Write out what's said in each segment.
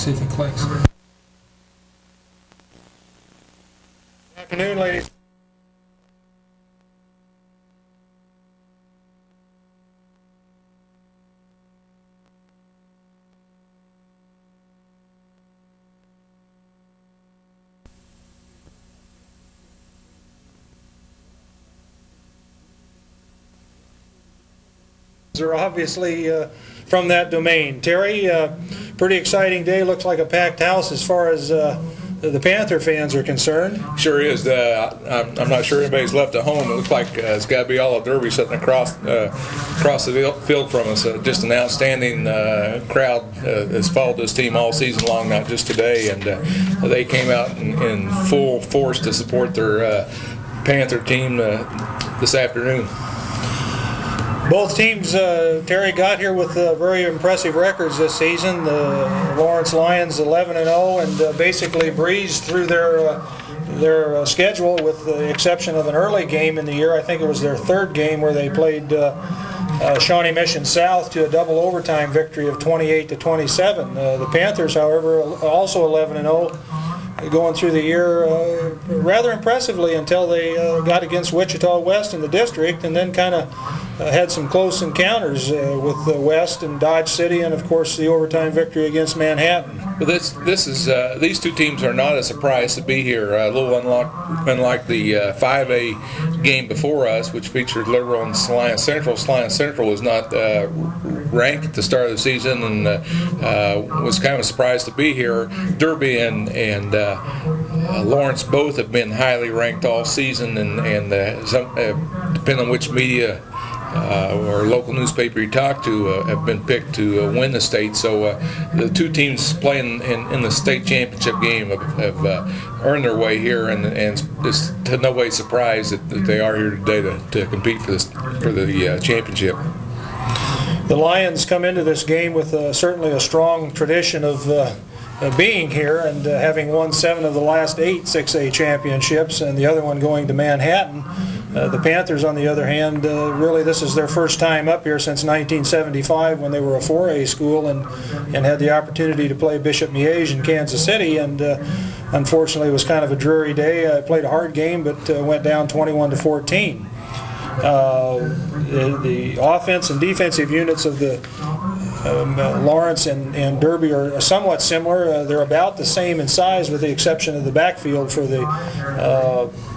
Pacific Lakes. Good afternoon, ladies. Are obviously from that domain. Terry, pretty exciting day. Looks like a packed house as far as the Panther fans are concerned. Sure is. I'm not sure anybody's left at home. It looks like it's got to be all of Derby sitting across the field from us. Just an outstanding crowd has followed this team all season long, not just today. And they came out in full force to support their Panther team this afternoon. Both teams, Terry, got here with very impressive records this season. The Lawrence Lions 11-0 and basically breezed through their schedule with the exception of an early game in the year. I think it was their third game where they played Shawnee Mission South to a double overtime victory of 28-27. The Panthers, however, also 11-0. Going through the year rather impressively until they got against Wichita West in the district, and then kind of had some close encounters with West and Dodge City, and of course the overtime victory against Manhattan. But these two teams are not a surprise to be here. A little unlike the 5A game before us, which featured Liberal and Salina Central. Salina Central was not ranked at the start of the season and was kind of a surprise to be here. Derby and Lawrence both have been highly ranked all season, and depending on which media or local newspaper you talk to, have been picked to win the state. So the two teams playing in the state championship game have earned their way here, and it's to no way surprised that they are here today to compete for the championship. The Lions come into this game with certainly a strong tradition of being here and having won 7 of the last 8 6A championships, and the other one going to Manhattan. The Panthers, on the other hand, really this is their first time up here since 1975 when they were a 4A school and had the opportunity to play Bishop Miege in Kansas City, and unfortunately it was kind of a dreary day. I played a hard game but went down 21-14. The offense and defensive units of the Lawrence and Derby are somewhat similar. They're about the same in size with the exception of the backfield for the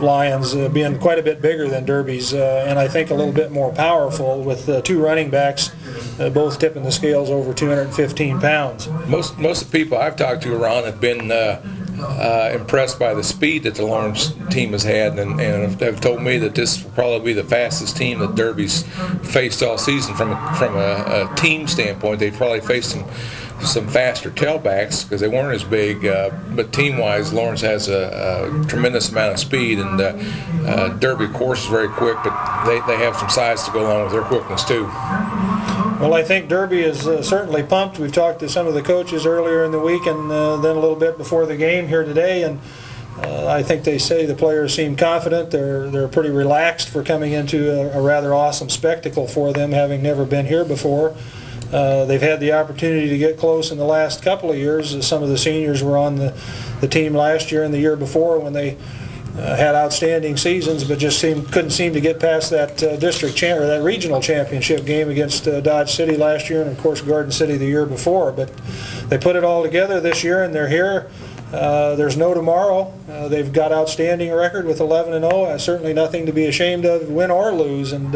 Lions being quite a bit bigger than Derby's, and I think a little bit more powerful with 2 running backs both tipping the scales over 215 pounds. Most of the people I've talked to, Ron, have been impressed by the speed that the Lawrence team has had, and have told me that this will probably be the fastest team that Derby's faced all season. From a team standpoint, they've probably faced some faster tailbacks because they weren't as big, but team-wise, Lawrence has a tremendous amount of speed, and Derby, of course, is very quick, but they have some size to go along with their quickness too. Well, I think Derby is certainly pumped. We've talked to some of the coaches earlier in the week and then a little bit before the game here today, and I think they say the players seem confident. They're pretty relaxed for coming into a rather awesome spectacle for them, having never been here before. They've had the opportunity to get close in the last couple of years. Some of the seniors were on the team last year and the year before when they had outstanding seasons, but just couldn't seem to get past that that regional championship game against Dodge City last year, and of course Garden City the year before. But they put it all together this year, and they're here. There's no tomorrow. They've got outstanding record with 11-0. Certainly nothing to be ashamed of, win or lose, and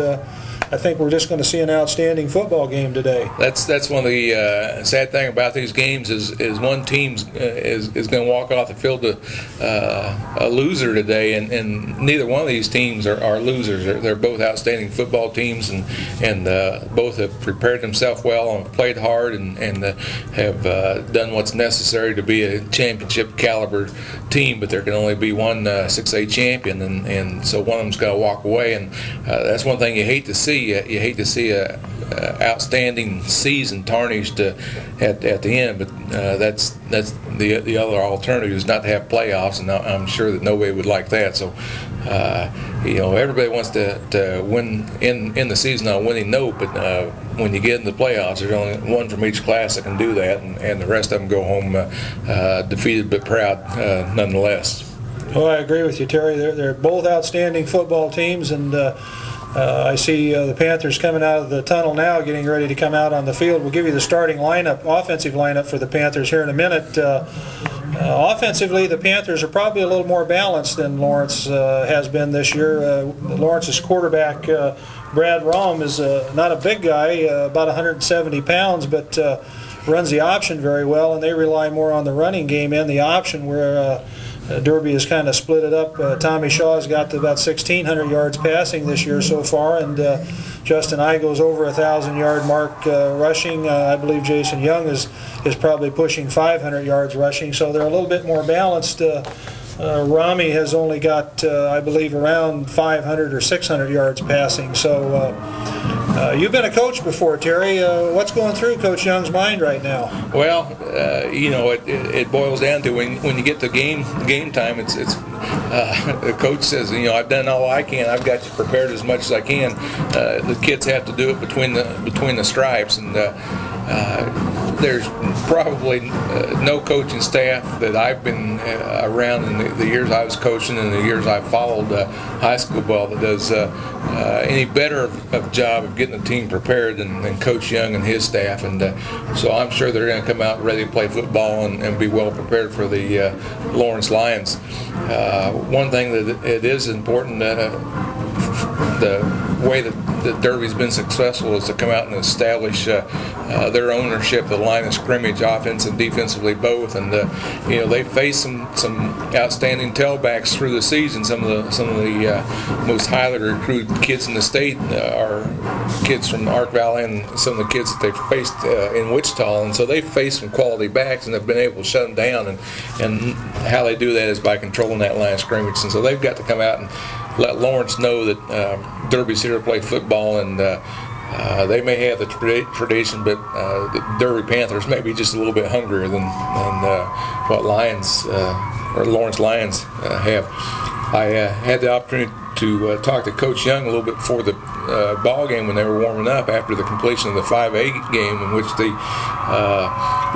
I think we're just going to see an outstanding football game today. That's one of the sad thing about these games is one team is going to walk off the field a loser today, and neither one of these teams are losers. They're both outstanding football teams, and both have prepared themselves well and played hard and have done what's necessary to be a championship caliber team. But there can only be one 6A champion, and so one of them's got to walk away, and that's one thing you hate to see. You hate to see a outstanding season tarnished at the end, but that's the other alternative is not to have playoffs, and I'm sure that nobody would like that. So Everybody wants to win in the season on a winning note, but when you get in the playoffs, there's only one from each class that can do that, and the rest of them go home defeated but proud nonetheless. Well, I agree with you, Terry. They're both outstanding football teams, and I see the Panthers coming out of the tunnel now, getting ready to come out on the field. We'll give you the starting offensive lineup for the Panthers here in a minute. Offensively, the Panthers are probably a little more balanced than Lawrence has been this year. Lawrence's quarterback, Brad Rom, is not a big guy, about 170 pounds, but runs the option very well, and they rely more on the running game and the option, where Derby has kind of split it up. Tommy Shaw's got to about 1,600 yards passing this year so far, and Justin Igo's over 1,000-yard mark rushing. I believe Jason Young is probably pushing 500 yards rushing, so they're a little bit more balanced. Rami has only got, I believe, around 500 or 600 yards passing. So you've been a coach before, Terry. What's going through Coach Young's mind right now? Well, it boils down to when you get to game time, it's the coach says, I've done all I can. I've got you prepared as much as I can. The kids have to do it between the stripes, and there's probably no coaching staff that I've been around in the years I was coaching and the years I've followed high school ball that does any better of job of getting the team prepared than Coach Young and his staff. And so I'm sure they're going to come out ready to play football and be well prepared for the Lawrence Lions. One thing that it is important, the way that Derby's been successful is to come out and establish their ownership of the line of scrimmage, offense and defensively both. And they faced some outstanding tailbacks through the season. Some of the most highly recruited kids in the state are kids from Ark Valley, and some of the kids that they've faced in Wichita. And so they've faced some quality backs, and they've been able to shut them down. And how they do that is by controlling that line of scrimmage. And so they've got to come out and let Lawrence know that Derby's here to play football, and they may have the tradition, but the Derby Panthers may be just a little bit hungrier than what Lawrence Lions have. I had the opportunity to talk to Coach Young a little bit before the ball game when they were warming up after the completion of the 5A game, in which the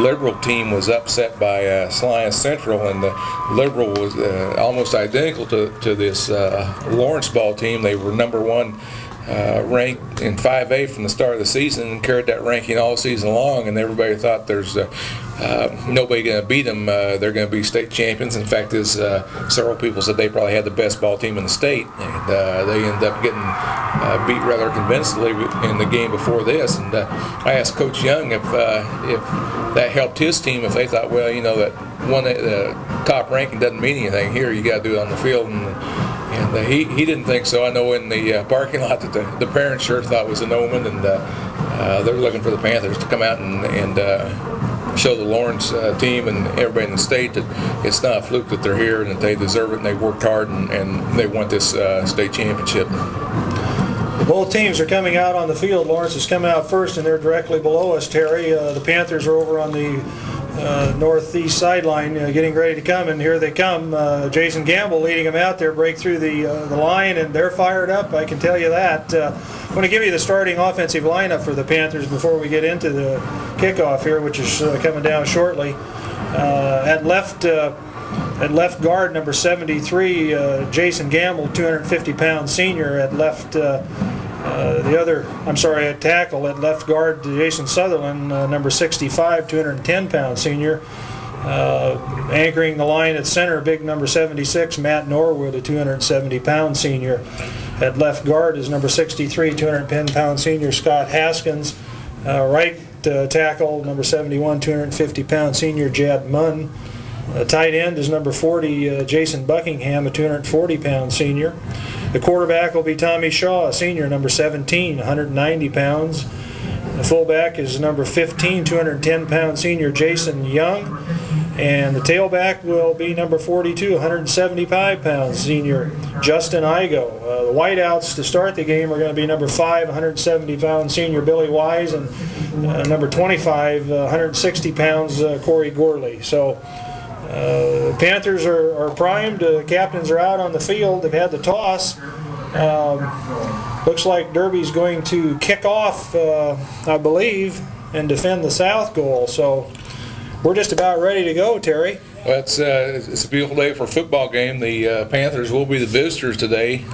Liberal team was upset by Salina Central, and the Liberal was almost identical to this Lawrence ball team. They were number one ranked in 5A from the start of the season and carried that ranking all season long, and everybody thought there's nobody going to beat them. They're going to be state champions. In fact, as several people said, they probably had the best ball team in the state, and they ended up getting beat rather convincingly in the game before this. And I asked Coach Young if that helped his team, if they thought, well, that one top ranking doesn't mean anything here. You got to do it on the field. And he didn't think so. I know in the parking lot that the parents sure thought it was an omen, and they're looking for the Panthers to come out and show the Lawrence team and everybody in the state that it's not a fluke that they're here and that they deserve it and they worked hard and they want this state championship. Both teams are coming out on the field. Lawrence is coming out first, and they're directly below us, Terry. The Panthers are over on the northeast sideline getting ready to come, and here they come. Jason Gamble leading them out there, break through the line, and they're fired up, I can tell you that. I'm going to give you the starting offensive lineup for the Panthers before we get into the kickoff here, which is coming down shortly. At left guard, number 73, Jason Gamble, 250-pound senior. At left at tackle, at left guard, Jason Sutherland, number 65, 210-pound senior. Anchoring the line at center, big number 76, Matt Norwood, a 270-pound senior. At left guard is number 63, 210-pound senior, Scott Haskins. Right tackle, number 71, 250-pound senior, Jad Munn. Tight end is number 40, Jason Buckingham, a 240-pound senior. The quarterback will be Tommy Shaw, a senior, number 17, 190 pounds. The fullback is number 15, 210-pound senior, Jason Young. And the tailback will be number 42, 175 pounds senior, Justin Igo. The wideouts to start the game are going to be number 5, 170-pound senior, Billy Wise, and number 25, 160 pounds, Corey Gorley. So Panthers are primed. Captains are out on the field. They've had the toss. Looks like Derby's going to kick off, I believe, and defend the south goal. So we're just about ready to go, Terry. Well, it's a beautiful day for a football game. The Panthers will be the visitors today.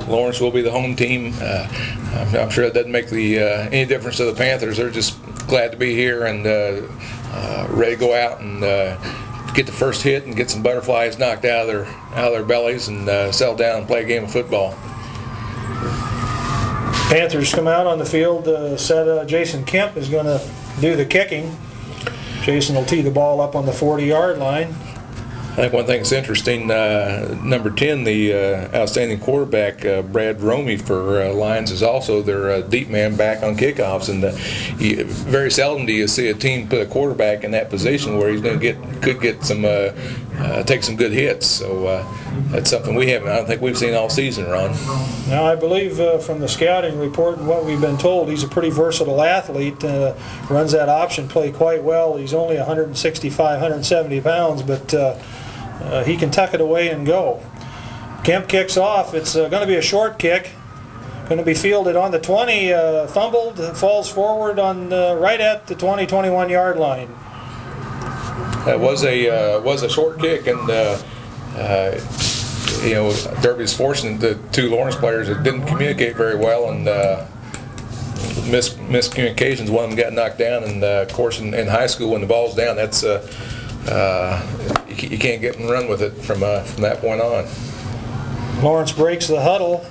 Lawrence will be the home team. I'm sure that doesn't make any difference to the Panthers. They're just glad to be here and ready to go out and get the first hit and get some butterflies knocked out of their bellies and settle down and play a game of football. Panthers come out on the field. Jason Kemp is going to do the kicking. Jason will tee the ball up on the 40-yard line. I think one thing that's interesting, number 10, the outstanding quarterback, Brad Romey for Lions, is also their deep man back on kickoffs. And very seldom do you see a team put a quarterback in that position where he's going to take some good hits. So that's something I don't think we've seen all season, Ron. Now, I believe from the scouting report and what we've been told, he's a pretty versatile athlete. Runs that option play quite well. He's only 165, 170 pounds, but he can tuck it away and go. Kemp kicks off. It's going to be a short kick. Going to be fielded on the 20, fumbled, falls forward on right at the 20, 21-yard line. That was a short kick, and Derby's fortunate the two Lawrence players that didn't communicate very well, and miscommunications. One of them got knocked down, and of course in high school when the ball's down, that's you can't get and run with it from that point on. Lawrence breaks the huddle,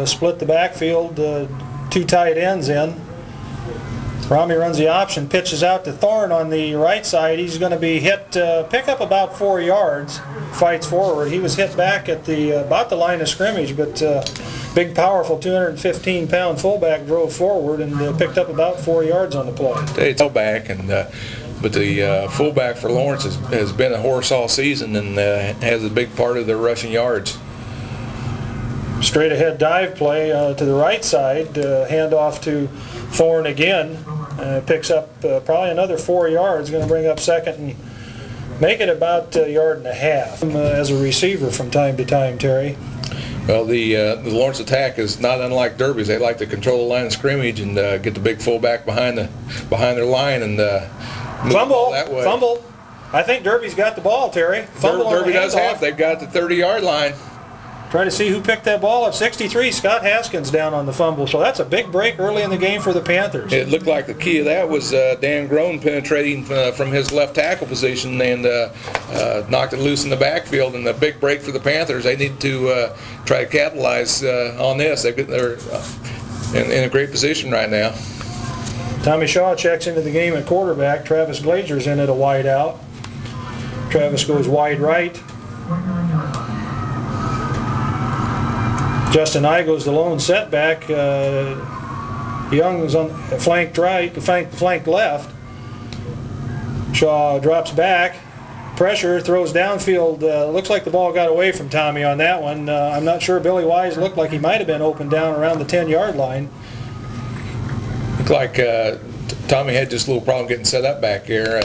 split the backfield, two tight ends in. Rami runs the option, pitches out to Thorne on the right side. He's going to be hit, pick up about 4 yards, fights forward. He was hit back at about the line of scrimmage, but big, powerful 215-pound fullback drove forward and picked up about 4 yards on the play. It's all back, but the fullback for Lawrence has been a horse all season and has a big part of their rushing yards. Straight ahead dive play to the right side, handoff to Thorne again. Picks up probably another 4 yards, going to bring up second and make it about a yard and a half. As a receiver from time to time, Terry. Well, the Lawrence attack is not unlike Derby's. They like to control the line of scrimmage and get the big fullback behind their line and fumble that way. Fumble. I think Derby's got the ball, Terry. Fumble Derby on the does have. They've got the 30-yard line. Try to see who picked that ball up. 63, Scott Haskins down on the fumble. So that's a big break early in the game for the Panthers. It looked like the key of that was Dan Groen penetrating from his left tackle position and knocked it loose in the backfield. And the big break for the Panthers, they need to try to capitalize on this. They're in a great position right now. Tommy Shaw checks into the game at quarterback. Travis Glazer's in at a wide out. Travis goes wide right. Justin Igo's the lone setback. Young's on flanked right, flanked left. Shaw drops back. Pressure, throws downfield. Looks like the ball got away from Tommy on that one. I'm not sure. Billy Wise looked like he might have been open down around the 10-yard line. Looked like Tommy had just a little problem getting set up back there.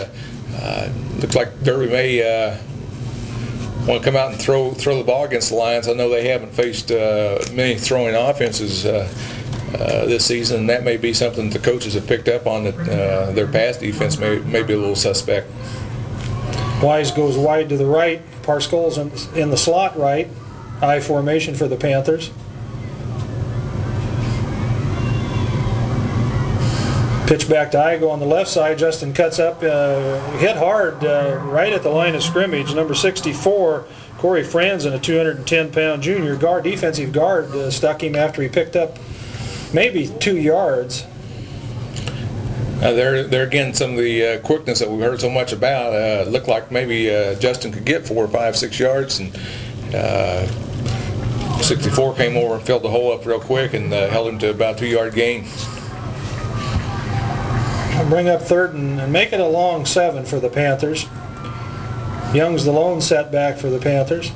Looks like Derby may want to come out and throw the ball against the Lions. I know they haven't faced many throwing offenses this season, and that may be something the coaches have picked up on, that their pass defense may be a little suspect. Wise goes wide to the right. Parscole's in the slot right. I formation for the Panthers. Pitch back to Igo on the left side. Justin cuts up, hit hard right at the line of scrimmage. Number 64, Corey Franzen, a 210-pound junior guard, defensive guard, stuck him after he picked up maybe 2 yards. There again, some of the quickness that we've heard so much about. Looked like maybe Justin could get 4, 5, 6 yards, and 64 came over and filled the hole up real quick and held him to about a 2-yard gain. Bring up third and make it a long 7 for the Panthers. Young's the lone setback for the Panthers.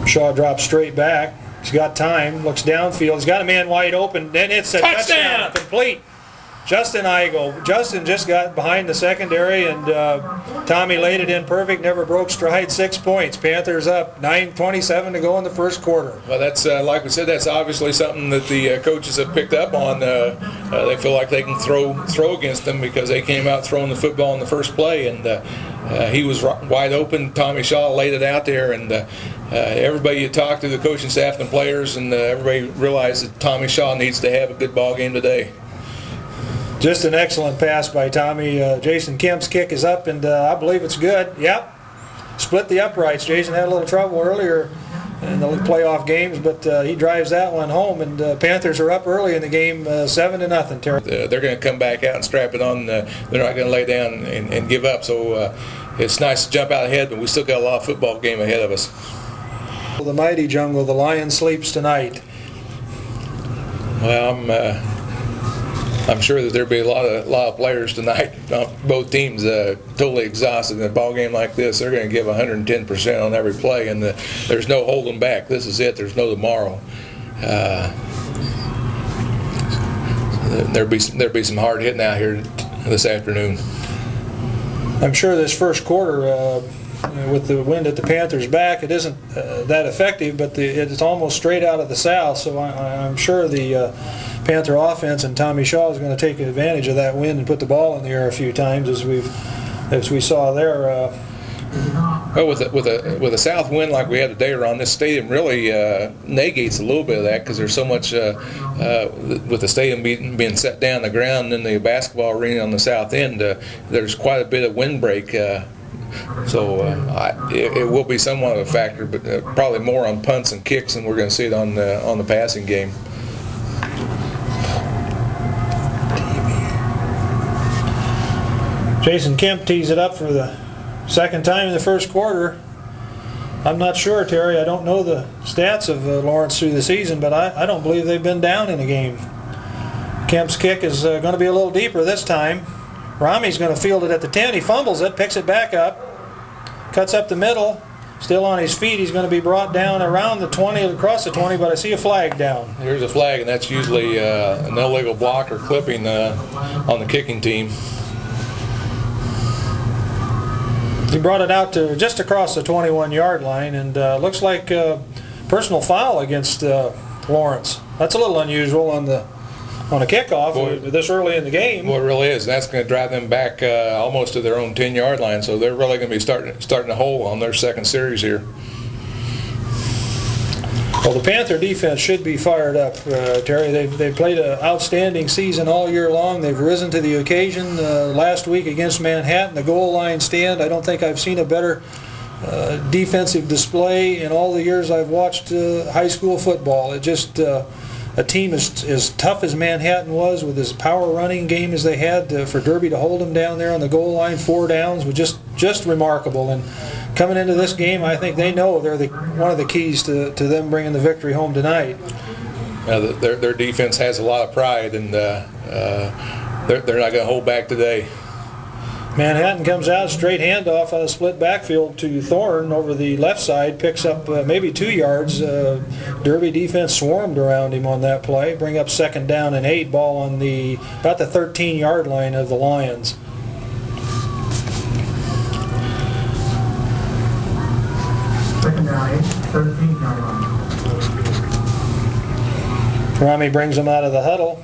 Shaw drops straight back. He's got time, looks downfield. He's got a man wide open. Then it's a touchdown complete. Justin Igo. Justin just got behind the secondary, and Tommy laid it in perfect, never broke stride, 6 points. Panthers up, 9:27 to go in the first quarter. Well, that's like we said. That's obviously something that the coaches have picked up on. They feel like they can throw against them because they came out throwing the football in the first play, and he was wide open. Tommy Shaw laid it out there, and everybody you talk to, the coaching staff and players, and everybody realized that Tommy Shaw needs to have a good ball game today. Just an excellent pass by Tommy. Jason Kemp's kick is up, and I believe it's good. Yep. Split the uprights. Jason had a little trouble earlier in the playoff games, but he drives that one home, and Panthers are up early in the game, 7-0, Terry. They're going to come back out and strap it on. They're not going to lay down and give up. So it's nice to jump out ahead, but we still got a lot of football game ahead of us. The mighty Jungle, the Lion sleeps tonight. Well, I'm sure that there'll be a lot of players tonight. Both teams totally exhausted in a ball game like this. They're going to give 110% on every play, and there's no holding back. This is it. There's no tomorrow. There'll be some hard hitting out here this afternoon. I'm sure this first quarter, with the wind at the Panthers' back, it isn't that effective, but it's almost straight out of the south, so I'm sure the Panther offense and Tommy Shaw is going to take advantage of that wind and put the ball in the air a few times, as we saw there. Well, with a south wind like we had today around this stadium, really negates a little bit of that, because there's so much with the stadium being set down the ground in the basketball arena on the south end. There's quite a bit of windbreak. So it will be somewhat of a factor, but probably more on punts and kicks than we're going to see it on the passing game. Jason Kemp tees it up for the second time in the first quarter. I'm not sure, Terry. I don't know the stats of Lawrence through the season, but I don't believe they've been down in a game. Kemp's kick is going to be a little deeper this time. Rami's going to field it at the 10. He fumbles it, picks it back up, cuts up the middle. Still on his feet. He's going to be brought down around the 20, across the 20, but I see a flag down. Here's a flag, and that's usually an illegal block or clipping on the kicking team. He brought it out to just across the 21-yard line, and looks like personal foul against Lawrence. That's a little unusual on a kickoff this early in the game. Well, it really is. That's going to drive them back almost to their own 10-yard line, so they're really going to be starting a hole on their second series here. Well, the Panther defense should be fired up, Terry. They've played an outstanding season all year long. They've risen to the occasion. Last week against Manhattan, the goal line stand, I don't think I've seen a better defensive display in all the years I've watched high school football. It just a team as tough as Manhattan was, with as power running game as they had, for Derby to hold them down there on the goal line, 4 downs, was just remarkable. And coming into this game, I think they know they're one of the keys to them bringing the victory home tonight. Their defense has a lot of pride, and they're not going to hold back today. Manhattan comes out, straight handoff on a split backfield to Thorne over the left side, picks up maybe 2 yards. Derby defense swarmed around him on that play. Bring up 2nd down and 8, ball on about the 13-yard line of the Lions. Second down, 8, 13-yard line. Rami brings them out of the huddle.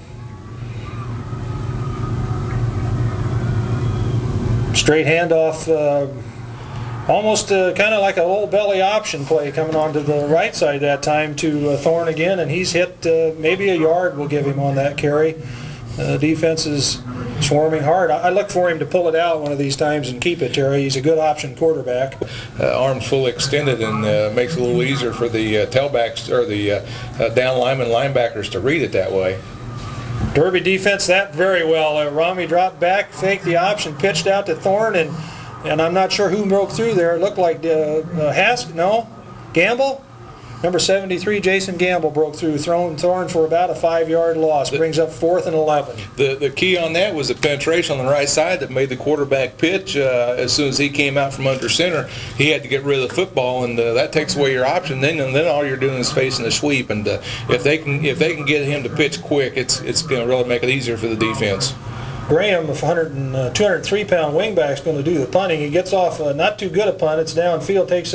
Straight handoff, almost kind of like a little belly option play coming onto the right side that time to Thorne again, and he's hit maybe a yard we'll give him on that carry. Defense is swarming hard. I look for him to pull it out one of these times and keep it, Terry. He's a good option quarterback. Arms fully extended, and makes it a little easier for the tailbacks or the down linebackers to read it that way. Derby defense that very well. Rami dropped back, faked the option, pitched out to Thorne, and I'm not sure who broke through there. It looked like Gamble. Number 73, Jason Gamble broke through, thrown for about a 5-yard loss, brings up 4th and 11. The key on that was the penetration on the right side that made the quarterback pitch. As soon as he came out from under center, he had to get rid of the football, and that takes away your option. Then all you're doing is facing the sweep. And if they can get him to pitch quick, it's going to really make it easier for the defense. Graham, a 203-pound wingback, is going to do the punting. He gets off not too good a punt. It's downfield, takes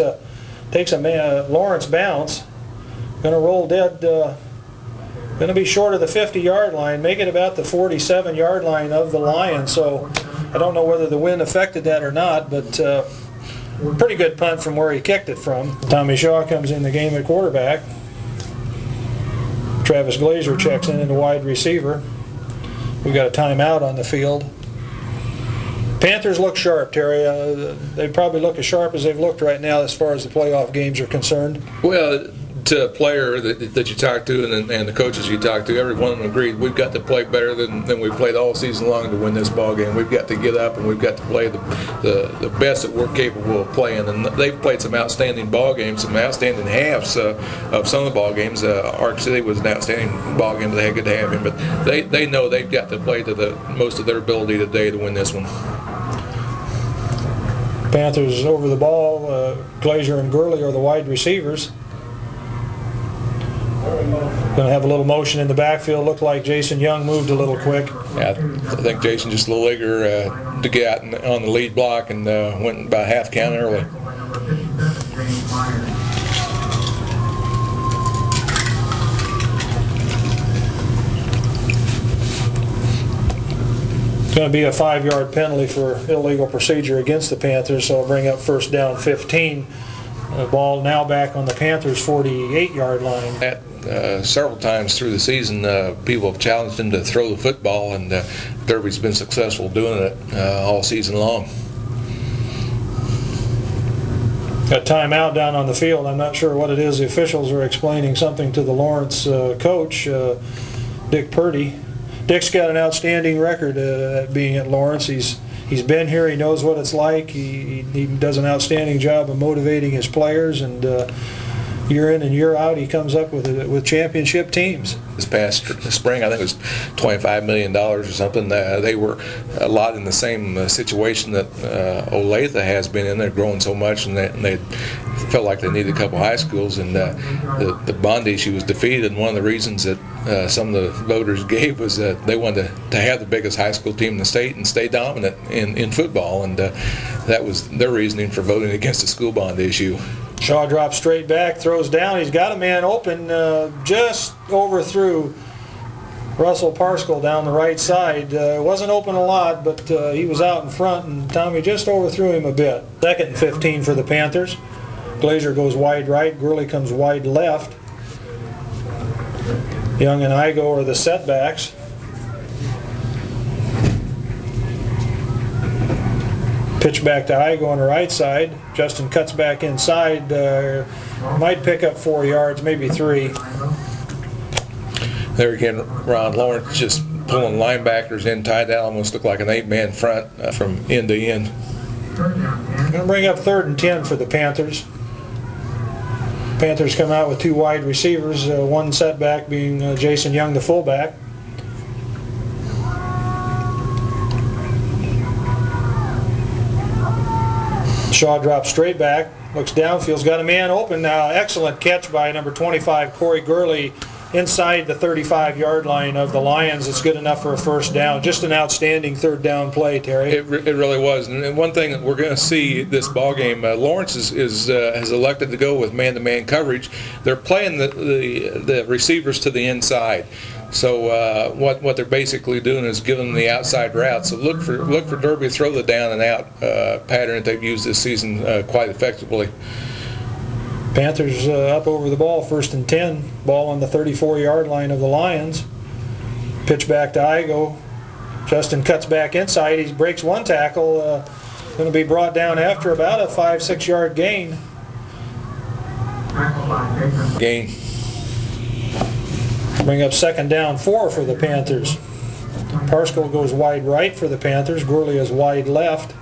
a Lawrence bounce. Going to roll dead. Going to be short of the 50-yard line, make it about the 47-yard line of the Lions. So I don't know whether the wind affected that or not, but pretty good punt from where he kicked it from. Tommy Shaw comes in the game at quarterback. Travis Glazer checks in the wide receiver. We've got a timeout on the field. Panthers look sharp, Terry. They probably look as sharp as they've looked right now as far as the playoff games are concerned. Well, to a player that you talk to and the coaches you talk to, every one of them agreed we've got to play better than we've played all season long to win this ball game. We've got to get up and we've got to play the best that we're capable of playing. And they've played some outstanding ball games, some outstanding halves of some of the ball games. Ark City was an outstanding ball game. They had good half in, but they know they've got to play to the most of their ability today to win this one. Panthers over the ball. Glazer and Gurley are the wide receivers. Going to have a little motion in the backfield. Looked like Jason Young moved a little quick. Yeah, I think Jason just a little eager to get out on the lead block and went about half count early. It's going to be a 5-yard penalty for illegal procedure against the Panthers, so I'll bring up first down 15. The ball now back on the Panthers' 48-yard line. Several times through the season, people have challenged him to throw the football, and Derby's been successful doing it all season long. Got timeout down on the field. I'm not sure what it is. The officials are explaining something to the Lawrence coach, Dick Purdy. Dick's got an outstanding record at being at Lawrence. He's been here. He knows what it's like. He does an outstanding job of motivating his players, and year in and year out, he comes up with championship teams. This past spring, I think it was $25 million or something. They were a lot in the same situation that Olathe has been in. They're growing so much, and they felt like they needed a couple high schools, and the bond issue was defeated. And one of the reasons that some of the voters gave was that they wanted to have the biggest high school team in the state and stay dominant in football, and that was their reasoning for voting against the school bond issue. Shaw drops straight back, throws down. He's got a man open, just overthrew Russell Parskell down the right side. Wasn't open a lot, but he was out in front, and Tommy just overthrew him a bit. 2nd and 15 for the Panthers. Glazer goes wide right, Gurley comes wide left. Young and Igo are the setbacks. Pitch back to Igo on the right side. Justin cuts back inside. Might pick up 4 yards, maybe 3. There again, Ron Lawrence just pulling linebackers in tight. That almost looked like an 8-man front from end to end. Going to bring up 3rd and 10 for the Panthers. Panthers come out with 2 wide receivers, one setback being Jason Young, the fullback. Shaw drops straight back, looks downfield's got a man open now. Excellent catch by number 25, Corey Gurley, inside the 35-yard line of the Lions. It's good enough for a first down. Just an outstanding 3rd down play, Terry. It really was. And one thing that we're going to see this ball game, Lawrence has elected to go with man-to-man coverage. They're playing the receivers to the inside. So what they're basically doing is giving them the outside route. So look for Derby to throw the down and out pattern that they've used this season quite effectively. Panthers up over the ball, 1st and 10. Ball on the 34-yard line of the Lions. Pitch back to Igo. Justin cuts back inside. He breaks one tackle. Going to be brought down after about a 5-6 yard gain. Gain. Bring up 2nd down 4 for the Panthers. Parskell goes wide right for the Panthers. Gurley is wide left.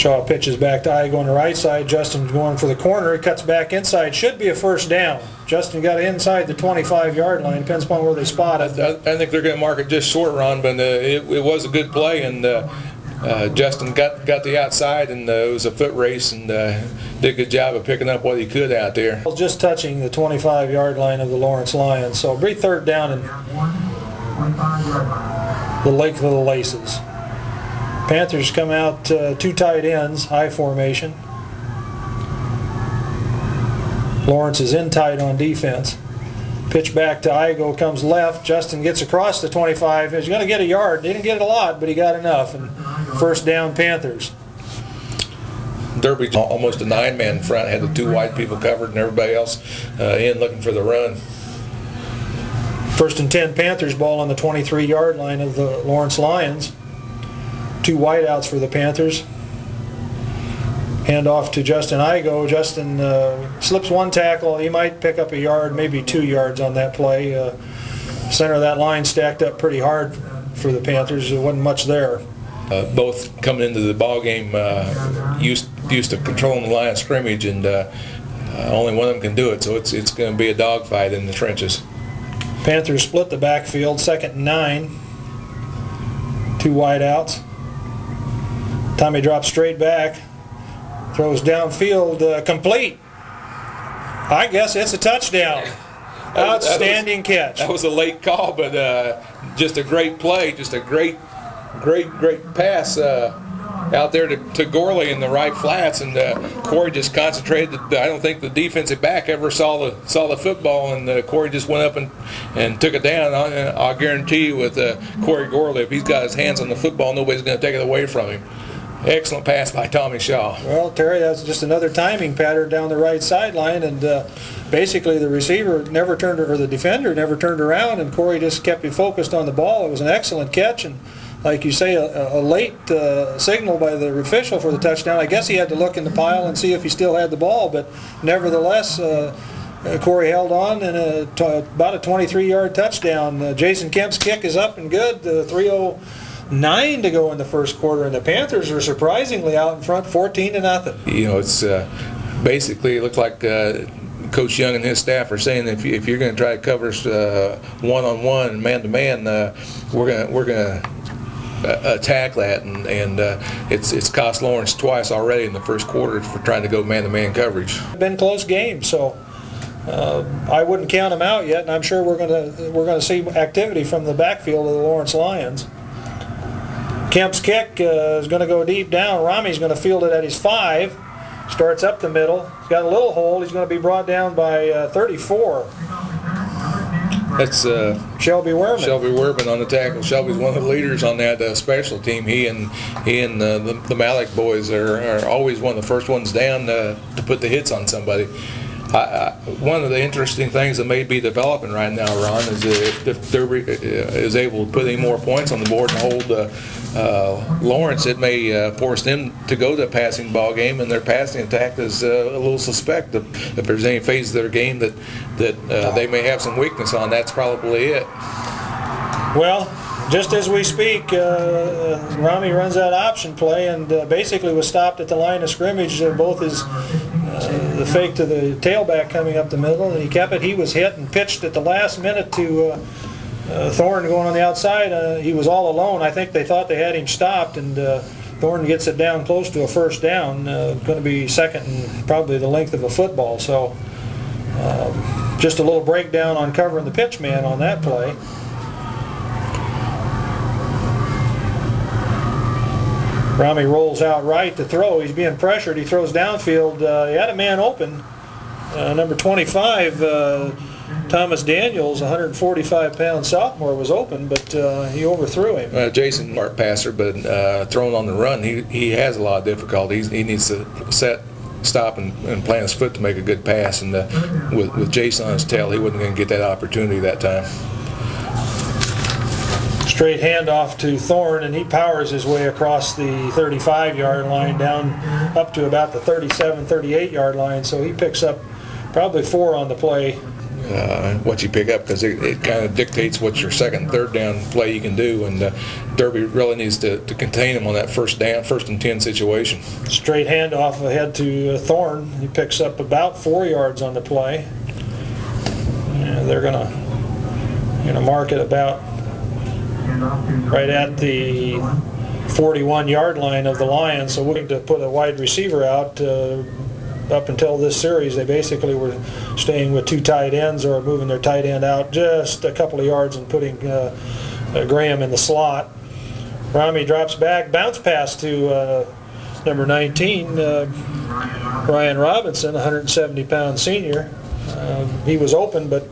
Shaw pitches back to Igo on the right side. Justin's going for the corner. He cuts back inside. Should be a first down. Justin got inside the 25-yard line. Depends upon where they spot it. I think they're going to mark it just short, Ron, but it was a good play, and Justin got the outside, and it was a foot race, and did a good job of picking up what he could out there. Just touching the 25-yard line of the Lawrence Lions. So it'll be third down and 25-yard line. the Lake Little Laces. Panthers come out two tight ends, high formation. Lawrence is in tight on defense. Pitch back to Igo, comes left. Justin gets across the 25. He's going to get a yard. He didn't get it a lot, but he got enough. And first down, Panthers. Derby almost a 9-man front, had the 2 wide people covered and everybody else in looking for the run. First and 10, Panthers ball on the 23-yard line of the Lawrence Lions. 2 wideouts for the Panthers. Hand off to Justin Igo. Justin slips 1 tackle. He might pick up a yard, maybe 2 yards on that play. Center of that line stacked up pretty hard for the Panthers. There wasn't much there. Both coming into the ball game used to controlling the line of scrimmage, and only one of them can do it. So it's going to be a dogfight in the trenches. Panthers split the backfield, 2nd and 9. 2 wideouts. Tommy drops straight back. Throws downfield, complete. I guess it's a touchdown. Outstanding catch. That was a late call, but just a great play, just a great pass out there to Gorley in the right flats, and Corey just concentrated. I don't think the defensive back ever saw the football, and Corey just went up and took it down. I'll guarantee you with Corey Gorley, if he's got his hands on the football, nobody's going to take it away from him. Excellent pass by Tommy Shaw. Well, Terry, that's just another timing pattern down the right sideline, and basically the receiver never turned, or the defender never turned around, and Corey just kept you focused on the ball. It was an excellent catch, and like you say, a late signal by the official for the touchdown. I guess he had to look in the pile and see if he still had the ball, but nevertheless, Corey held on, and about a 23-yard touchdown. Jason Kemp's kick is up and good. 3:09 to go in the first quarter, and the Panthers are surprisingly out in front, 14-0. You know, it's basically it looked like Coach Young and his staff are saying if you're going to try to cover one-on-one, man-to-man, we're going to attack that, and it's cost Lawrence twice already in the first quarter for trying to go man-to-man coverage. Been close games, so I wouldn't count them out yet, and I'm sure we're going to see activity from the backfield of the Lawrence Lions. Kemp's kick is going to go deep down. Rami's going to field it at his 5. Starts up the middle. He's got a little hole. He's going to be brought down by 34. That's Shelby Werman. Shelby Werman on the tackle. Shelby's one of the leaders on that special team. He and the Malik boys are always one of the first ones down to put the hits on somebody. One of the interesting things that may be developing right now, Ron, is if Derby is able to put any more points on the board and hold Lawrence, it may force them to go to a passing ball game, and their passing attack is a little suspect. If there's any phase of their game that they may have some weakness on, that's probably it. Well, just as we speak, Rami runs that option play and basically was stopped at the line of scrimmage. Both his the fake to the tailback coming up the middle, and he kept it. He was hit and pitched at the last minute to Thorne going on the outside. He was all alone. I think they thought they had him stopped, and Thorne gets it down close to a first down. Going to be second and probably the length of a football. So just a little breakdown on covering the pitch man on that play. Rami rolls out right to throw. He's being pressured. He throws downfield. He had a man open. Number 25, Thomas Daniels, 145-pound sophomore, was open, but he overthrew him. Jason, smart passer, but throwing on the run, he has a lot of difficulty. He needs to stop and plant his foot to make a good pass. And with Jason on his tail, he wasn't going to get that opportunity that time. Straight handoff to Thorne, and he powers his way across the 35-yard line down up to about the 37, 38-yard line. So he picks up probably 4 on the play. what you pick up, because it kind of dictates what your second, third down play you can do. And Derby really needs to contain him on that first and 10 situation. Straight handoff ahead to Thorne. He picks up about 4 yards on the play. And they're gonna mark it about right at the 41-yard line of the Lions. So we're going to put a wide receiver out. Up until this series, they basically were staying with 2 tight ends or moving their tight end out just a couple of yards and putting Graham in the slot. Rami drops back, bounce pass to number 19, Ryan Robinson, 170-pound senior. He was open, but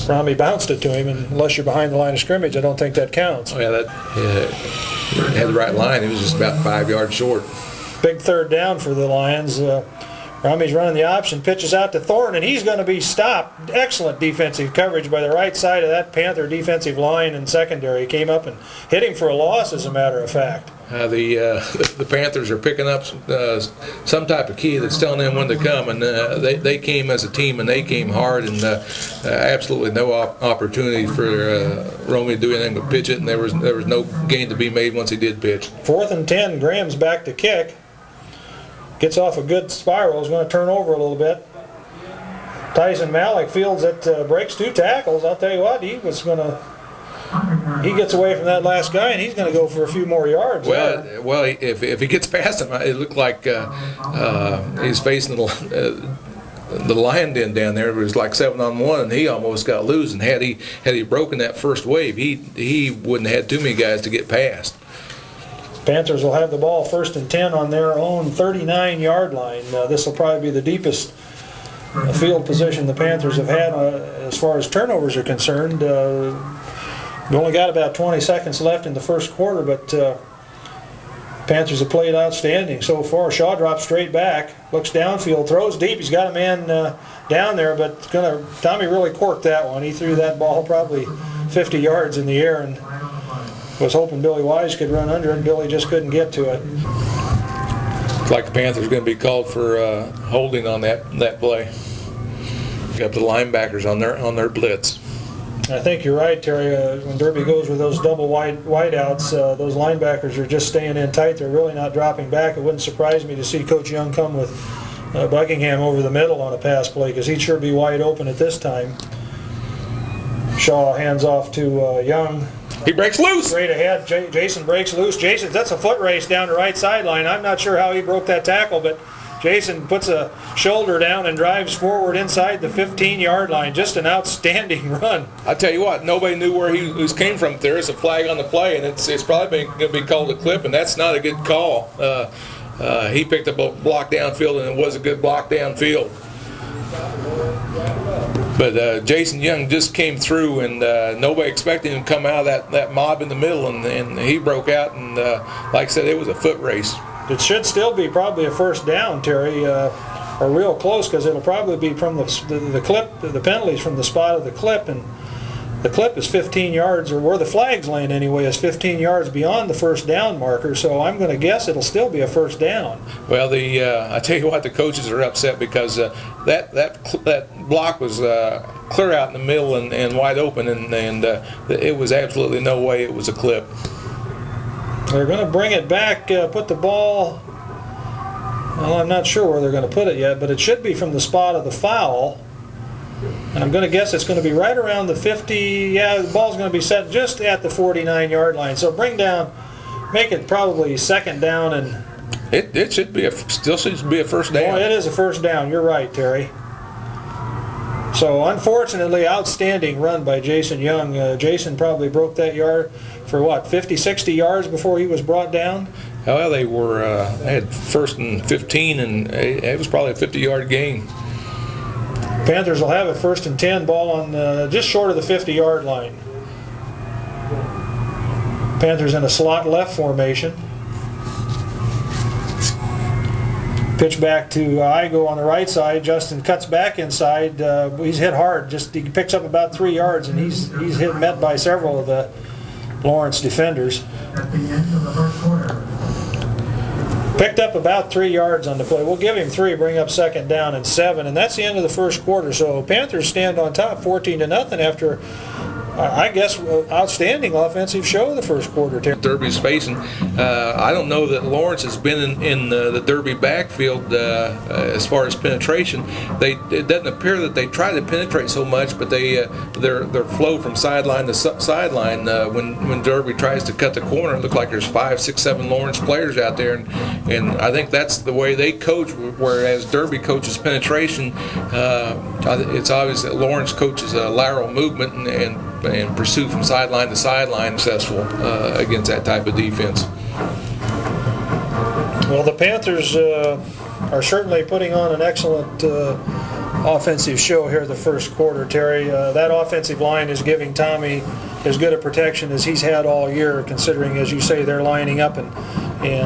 Rami bounced it to him, and unless you're behind the line of scrimmage, I don't think that counts. Oh, yeah, that had the right line. It was just about 5 yards short. Big third down for the Lions. Rami's running the option, pitches out to Thorne, and he's going to be stopped. Excellent defensive coverage by the right side of that Panther defensive line and secondary. He came up and hit him for a loss, as a matter of fact. The Panthers are picking up some type of key that's telling them when to come, and they came as a team, and they came hard, and absolutely no opportunity for Romy to do anything but pitch it, and there was no gain to be made once he did pitch. 4th and 10, Graham's back to kick. Gets off a good spiral, is going to turn over a little bit. Tyson Malik fields it, breaks 2 tackles. I'll tell you what, he gets away from that last guy, and he's going to go for a few more yards. Well, if he gets past him, it looked like he's facing the lion den down there. It was like 7-on-1, and he almost got loose. And had he broken that first wave, he wouldn't have had too many guys to get past. Panthers will have the ball 1st and 10 on their own 39-yard line. This will probably be the deepest field position the Panthers have had as far as turnovers are concerned. We only got about 20 seconds left in the first quarter, but Panthers have played outstanding so far. Shaw drops straight back, looks downfield, throws deep. He's got a man down there, but Tommy really corked that one. He threw that ball probably 50 yards in the air and was hoping Billy Wise could run under it. Billy just couldn't get to it. Looks like the Panthers are going to be called for holding on that play. Got the linebackers on their blitz. I think you're right, Terry. When Derby goes with those double wideouts, those linebackers are just staying in tight. They're really not dropping back. It wouldn't surprise me to see Coach Young come with Buckingham over the middle on a pass play, because he'd sure be wide open at this time. Shaw hands off to Young. He breaks loose. Straight ahead, Jason breaks loose. Jason, that's a foot race down the right sideline. I'm not sure how he broke that tackle, but Jason puts a shoulder down and drives forward inside the 15-yard line. Just an outstanding run. I tell you what, nobody knew where he came from. There's a flag on the play, and it's probably going to be called a clip, and that's not a good call. He picked up a block downfield, and it was a good block downfield. But Jason Young just came through, and nobody expected him to come out of that mob in the middle, and he broke out, and like I said, it was a foot race. It should still be probably a first down, Terry, or real close, because it'll probably be from the clip, the penalties from the spot of the clip, and the clip is 15 yards, or where the flag's laying anyway, is 15 yards beyond the first down marker, so I'm going to guess it'll still be a first down. Well, I tell you what, the coaches are upset because that block was clear out in the middle and wide open, and it was absolutely no way it was a clip. They're going to bring it back, put the ball, well, I'm not sure where they're going to put it yet, but it should be from the spot of the foul. And I'm going to guess it's going to be right around the 50. Yeah, the ball's going to be set just at the 49-yard line. So make it probably second down, and it should be still should be a first down. Boy, it is a first down. You're right, Terry. So unfortunately, outstanding run by Jason Young. Jason probably broke that yard for what, 50, 60 yards before he was brought down. Well, they had first and 15, and it was probably a 50-yard gain. Panthers will have it 1st and 10, ball on just short of the 50-yard line. Panthers in a slot left formation. Pitch back to Igo on the right side. Justin cuts back inside. He's hit hard. He picks up about 3 yards, and he's met by several of the Lawrence defenders. At the end of the first quarter. Picked up about 3 yards on the play. We'll give him 3, bring up 2nd down and 7, and that's the end of the first quarter. So Panthers stand on top 14-0 after, I guess, outstanding offensive show in the first quarter. Derby's facing. I don't know that Lawrence has been in the Derby backfield as far as penetration. It doesn't appear that they try to penetrate so much, but their flow from sideline to sideline when Derby tries to cut the corner, it looks like there's 5, 6, 7 Lawrence players out there, and I think that's the way they coach. Whereas Derby coaches penetration, it's obvious that Lawrence coaches lateral movement and pursuit from sideline to sideline, successful against that type of defense. Well, the Panthers are certainly putting on an excellent offensive show here the first quarter, Terry. That offensive line is giving Tommy as good a protection as he's had all year, considering, as you say, they're lining up and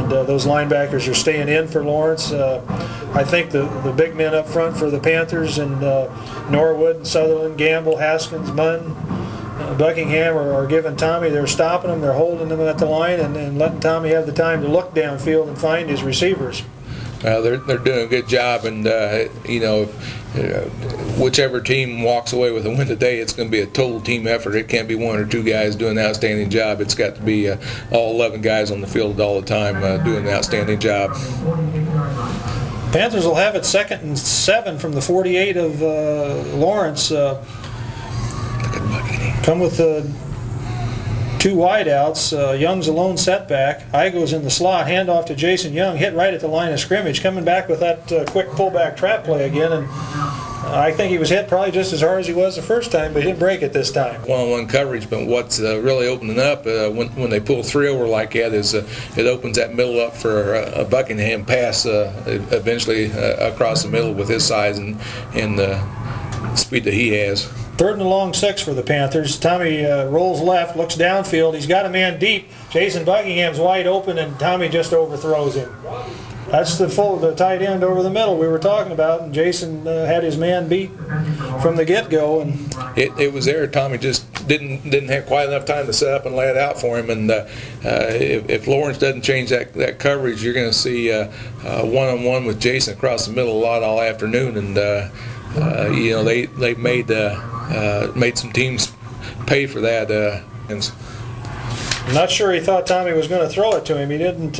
those linebackers are staying in for Lawrence. I think the big men up front for the Panthers and Norwood, Sutherland, Gamble, Haskins, Munn, Buckingham are giving Tommy, they're stopping him, they're holding him at the line and letting Tommy have the time to look downfield and find his receivers. They're doing a good job, and whichever team walks away with a win today, it's going to be a total team effort. It can't be 1 or 2 guys doing an outstanding job. It's got to be all 11 guys on the field all the time doing an outstanding job. Panthers will have it 2nd and 7 from the 48 of Lawrence. Come with 2 wideouts. Young's a lone setback. Igo's in the slot. Handoff to Jason Young. Hit right at the line of scrimmage. Coming back with that quick pullback trap play again. And I think he was hit probably just as hard as he was the first time, but he didn't break it this time. One-on-one coverage, but what's really opening up when they pull 3 over like that is it opens that middle up for a Buckingham pass eventually across the middle with his size and the speed that he has. 3rd and a long 6 for the Panthers. Tommy rolls left, looks downfield. He's got a man deep. Jason Buckingham's wide open, and Tommy just overthrows him. That's the tight end over the middle we were talking about, and Jason had his man beat from the get-go. And it was there. Tommy just didn't have quite enough time to set up and lay it out for him. And if Lawrence doesn't change that coverage, you're going to see one-on-one with Jason across the middle a lot all afternoon. And they made some teams pay for that. I'm not sure he thought Tommy was going to throw it to him. He didn't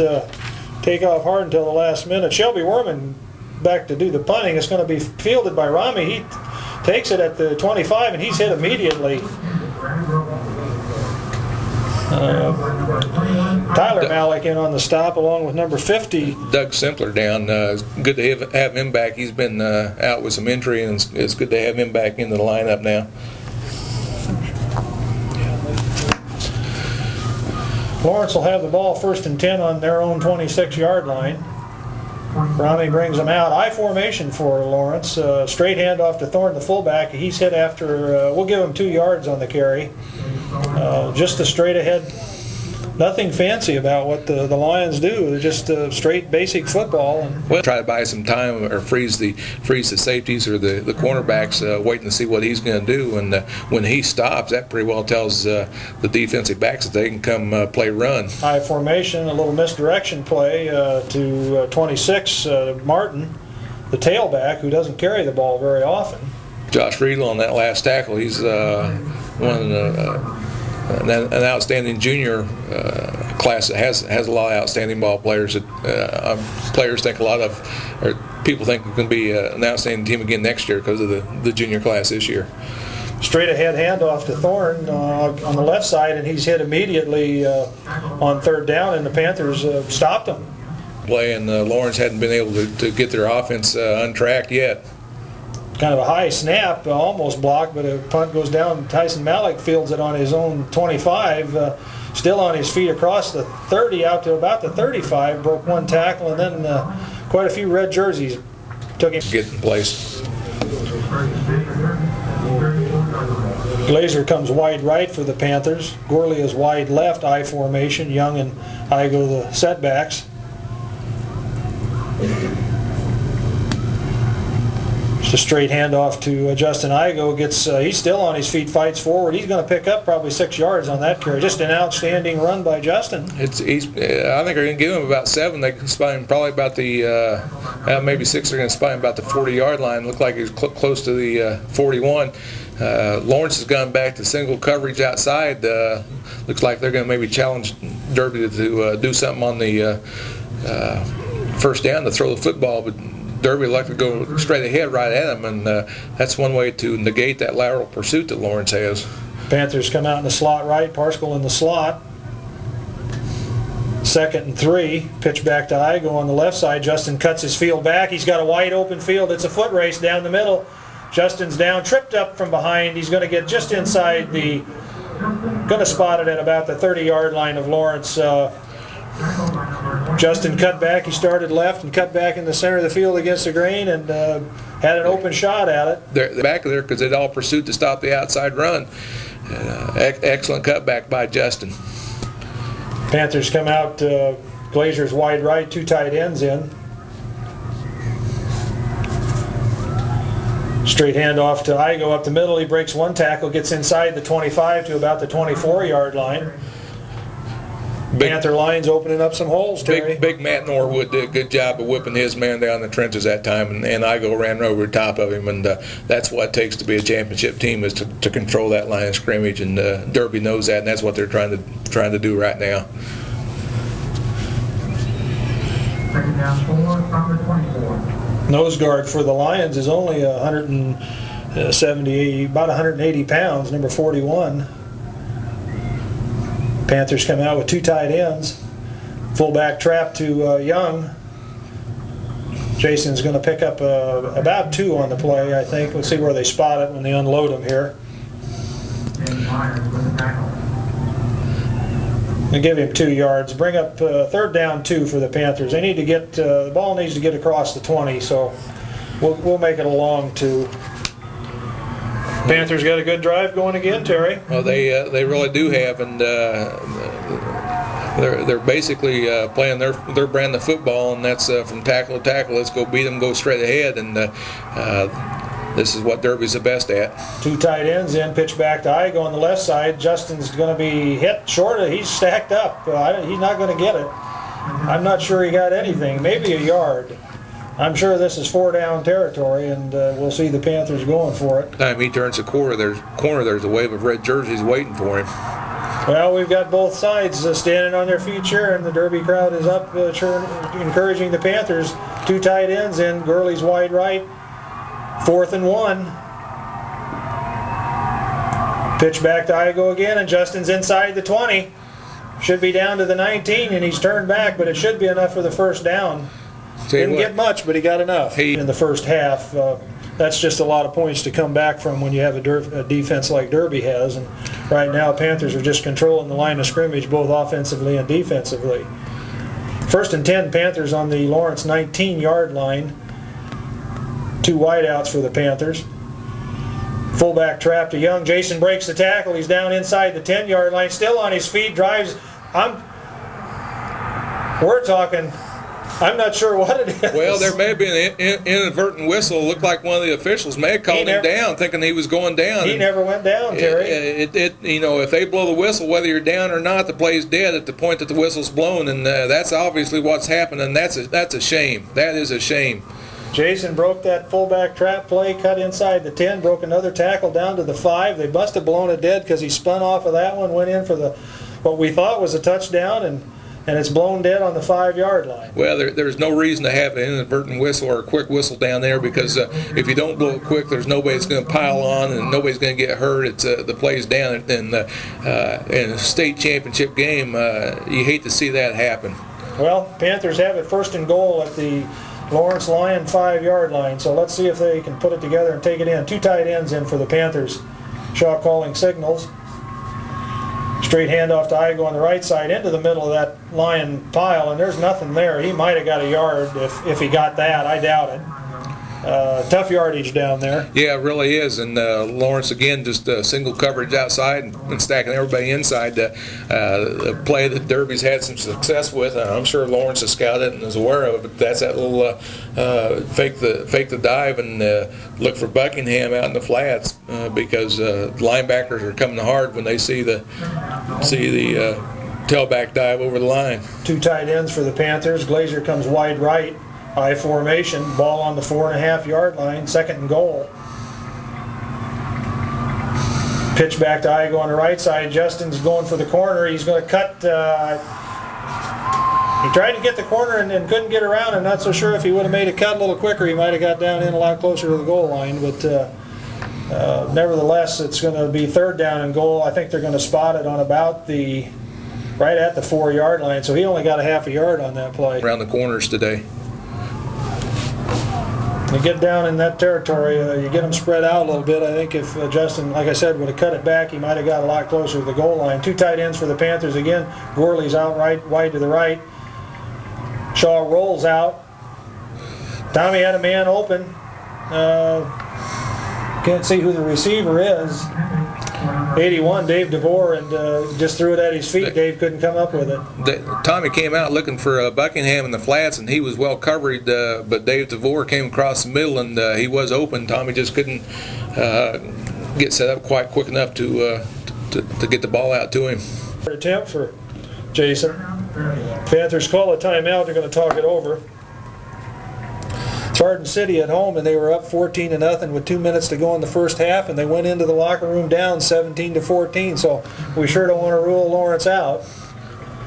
take off hard until the last minute. Shelby Werman back to do the punting. It's going to be fielded by Rami. He takes it at the 25, and he's hit immediately. Tyler Malik in on the stop along with number 50. Doug Simpler down. It's good to have him back. He's been out with some injury, and it's good to have him back into the lineup now. Lawrence will have the ball 1st and 10 on their own 26-yard line. Rami brings them out. I formation for Lawrence. Straight handoff to Thorne, the fullback. He's hit after, we'll give him 2 yards on the carry. Just a straight ahead, nothing fancy about what the Lions do. They're just straight basic football. We'll try to buy some time or freeze the safeties or the cornerbacks, waiting to see what he's going to do. And when he stops, that pretty well tells the defensive backs that they can come play run. High formation, a little misdirection play to 26, Martin, the tailback, who doesn't carry the ball very often. Josh Riedel on that last tackle, he's one of an outstanding junior class that has a lot of outstanding ball players that players think a lot of, or people think it can be an outstanding team again next year because of the junior class this year. Straight ahead handoff to Thorne on the left side, and he's hit immediately on 3rd down, and the Panthers stopped him. Play, and Lawrence hadn't been able to get their offense untracked yet. Kind of a high snap, almost blocked, but a punt goes down. Tyson Malik fields it on his own 25, still on his feet across the 30 out to about the 35, broke 1 tackle, and then quite a few red jerseys took him. Get in place. Glazer comes wide right for the Panthers. Gorley is wide left, I formation. Young and Igo the setbacks. It's a straight handoff to Justin Igo. He's still on his feet, fights forward. He's going to pick up probably 6 yards on that carry. Just an outstanding run by Justin. I think they're going to give him about 7. They can spy him probably about the maybe 6. They're going to spy him about the 40-yard line. Looked like he was close to the 41. Lawrence has gone back to single coverage outside. Looks like they're going to maybe challenge Derby to do something on the first down to throw the football, but Derby like to go straight ahead right at him, and that's one way to negate that lateral pursuit that Lawrence has. Panthers come out in the slot right, Parscale in the slot. 2nd and 3, pitch back to Igo on the left side. Justin cuts his field back. He's got a wide open field. It's a foot race down the middle. Justin's down, tripped up from behind. He's going to get just inside going to spot it at about the 30-yard line of Lawrence. Justin cut back. He started left and cut back in the center of the field against the grain and had an open shot at it. They're back there because they'd all pursued to stop the outside run. Excellent cutback by Justin. Panthers come out, Glazer's wide right, 2 tight ends in. Straight handoff to Igo up the middle. He breaks 1 tackle, gets inside the 25 to about the 24-yard line. Panther line's opening up some holes, Terry. Big Matt Norwood did a good job of whipping his man down the trenches that time, and Igo ran over the top of him, and that's what it takes to be a championship team, is to control that line of scrimmage, and Derby knows that, and that's what they're trying to do right now. 2nd down 4 from the 24. Nose guard for the Lions is only 170, about 180 pounds, number 41. Panthers come out with 2 tight ends. Fullback trap to Young. Jason's going to pick up about 2 on the play, I think. We'll see where they spot it when they unload him here. And Myers with the tackle. And give him 2 yards. Bring up 3rd down 2 for the Panthers. They need to get the ball needs to get across the 20, so we'll make it a long 2. Panthers got a good drive going again, Terry. Well, they really do have, and they're basically playing their brand of football, and that's from tackle to tackle. Let's go beat them, go straight ahead, and this is what Derby's the best at. 2 tight ends in, pitch back to Igo on the left side. Justin's going to be hit short. He's stacked up. He's not going to get it. I'm not sure he got anything. Maybe a yard. I'm sure this is 4-down territory, and we'll see the Panthers going for it. Time he turns the corner, there's a wave of red jerseys waiting for him. Well, we've got both sides standing on their feet here, and the Derby crowd is up encouraging the Panthers. 2 tight ends in, Gurley's wide right. 4th and 1. Pitch back to Igo again, and Justin's inside the 20. Should be down to the 19, and he's turned back, but it should be enough for the first down. Didn't get much, but he got enough in the first half. That's just a lot of points to come back from when you have a defense like Derby has. And right now, Panthers are just controlling the line of scrimmage, both offensively and defensively. 1st and 10, Panthers on the Lawrence 19-yard line. 2 wideouts for the Panthers. Fullback trap to Young. Jason breaks the tackle. He's down inside the 10-yard line, still on his feet, drives. We're talking, I'm not sure what it is. Well, there may be an inadvertent whistle. It looked like one of the officials may have called him down, thinking he was going down. He never went down, Terry. If they blow the whistle, whether you're down or not, the play's dead at the point that the whistle's blown, and that's obviously what's happened, and that's a shame. That is a shame. Jason broke that fullback trap play, cut inside the 10, broke another tackle down to the 5. They must have blown it dead because he spun off of that one, went in for what we thought was a touchdown, and it's blown dead on the 5-yard line. Well, there's no reason to have an inadvertent whistle or a quick whistle down there, because if you don't blow it quick, there's nobody that's going to pile on and nobody's going to get hurt. It's the play's down, and in a state championship game, you hate to see that happen. Well, Panthers have it 1st and goal at the Lawrence Lion 5-yard line, so let's see if they can put it together and take it in. 2 tight ends in for the Panthers. Shaw calling signals. Straight handoff to Igo on the right side into the middle of that Lion pile, and there's nothing there. He might have got a yard if he got that. I doubt it. Tough yardage down there. Yeah, it really is. And Lawrence, again, just single coverage outside and stacking everybody inside. The play that Derby's had some success with, I'm sure Lawrence has scouted and is aware of it, but that's that little fake the dive and look for Buckingham out in the flats because linebackers are coming hard when they see the tailback dive over the line. 2 tight ends for the Panthers. Glazer comes wide right. High formation, ball on the 4.5-yard line, 2nd and goal. Pitch back to Igo on the right side. Justin's going for the corner. He's going to cut. He tried to get the corner and couldn't get around. I'm not so sure if he would have made a cut a little quicker, he might have got down in a lot closer to the goal line. But nevertheless, it's going to be 3rd down and goal. I think they're going to spot it on about right at the 4-yard line. So he only got a half a yard on that play. Around the corners today. You get down in that territory, you get them spread out a little bit. I think if Justin, like I said, would have cut it back, he might have got a lot closer to the goal line. 2 tight ends for the Panthers again. Gorley's out right, wide to the right. Shaw rolls out. Tommy had a man open. Can't see who the receiver is. 81, Dave DeVore, and just threw it at his feet. Dave couldn't come up with it. Tommy came out looking for Buckingham in the flats, and he was well covered, but Dave DeVore came across the middle, and he was open. Tommy just couldn't get set up quite quick enough to get the ball out to him. Attempt for Jason. Panthers call a timeout. They're going to talk it over. Garden City at home, and they were up 14-0 with 2 minutes to go in the first half, and they went into the locker room down 17-14. So we sure don't want to rule Lawrence out.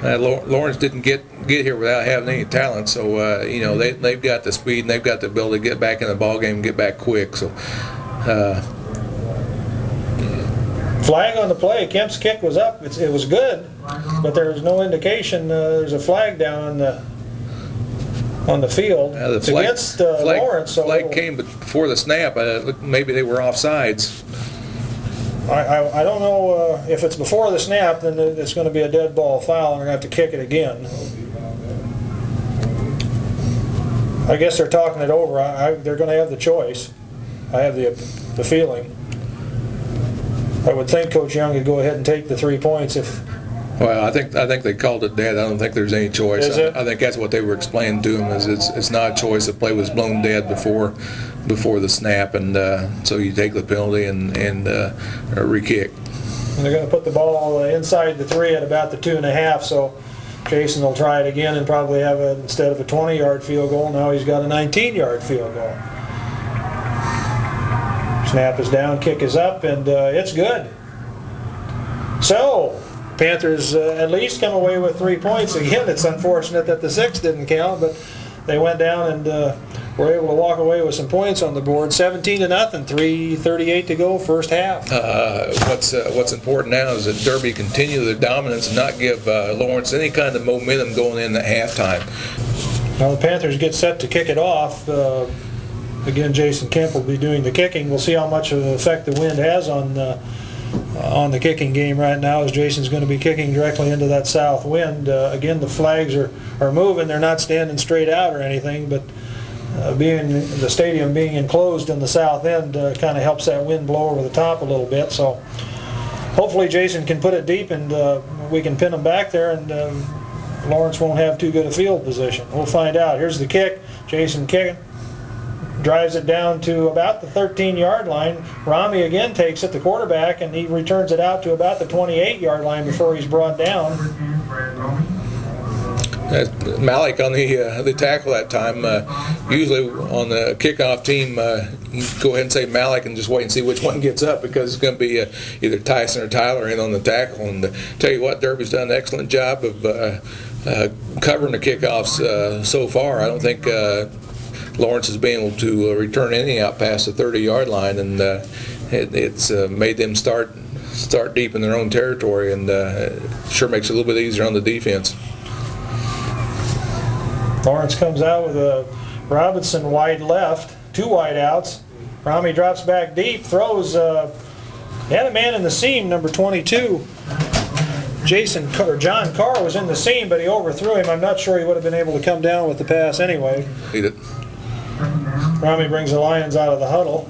Lawrence didn't get here without having any talent, so they've got the speed and they've got the ability to get back in the ball game and get back quick. So. Flag on the play. Kemp's kick was up. It was good, but there was no indication there's a flag down on the field. It's against Lawrence. So flag came before the snap. Maybe they were offsides. I don't know if it's before the snap, then it's going to be a dead ball foul, and they're going to have to kick it again. I guess they're talking it over. They're going to have the choice. I have the feeling. I would think Coach Young would go ahead and take the 3 points if. Well, I think they called it dead. I don't think there's any choice. Is it? I think that's what they were explaining to him. Is it's not a choice. The play was blown dead before the snap, and so you take the penalty and re-kick. And they're going to put the ball inside the 3 at about the 2.5. So Jason will try it again and probably have instead of a 20-yard field goal, now he's got a 19-yard field goal. Snap is down, kick is up, and it's good. So. Panthers at least come away with 3 points. Again, it's unfortunate that the 6 didn't count, but they went down and were able to walk away with some points on the board. 17-0, 3:38 to go, first half. What's important now is that Derby continue their dominance and not give Lawrence any kind of momentum going in at halftime. Now the Panthers get set to kick it off. Again, Jason Kemp will be doing the kicking. We'll see how much of an effect the wind has on the kicking game right now, as Jason's going to be kicking directly into that south wind. Again, the flags are moving. They're not standing straight out or anything, but the stadium being enclosed in the south end kind of helps that wind blow over the top a little bit. So hopefully Jason can put it deep and we can pin them back there, and Lawrence won't have too good a field position. We'll find out. Here's the kick. Jason kicking. Drives it down to about the 13-yard line. Rami again takes it, the quarterback, and he returns it out to about the 28-yard line before he's brought down. Malik on the tackle that time. Usually on the kickoff team, you go ahead and say Malik and just wait and see which one gets up, because it's going to be either Tyson or Tyler in on the tackle. And tell you what, Derby's done an excellent job of covering the kickoffs so far. I don't think Lawrence has been able to return anything out past the 30-yard line, and it's made them start deep in their own territory, and sure makes it a little bit easier on the defense. Lawrence comes out with a Robinson wide left, 2 wide outs. Rami drops back deep, throws. He had a man in the seam, number 22. John Carr was in the seam, but he overthrew him. I'm not sure he would have been able to come down with the pass anyway. Lead it. Rami brings the Lions out of the huddle.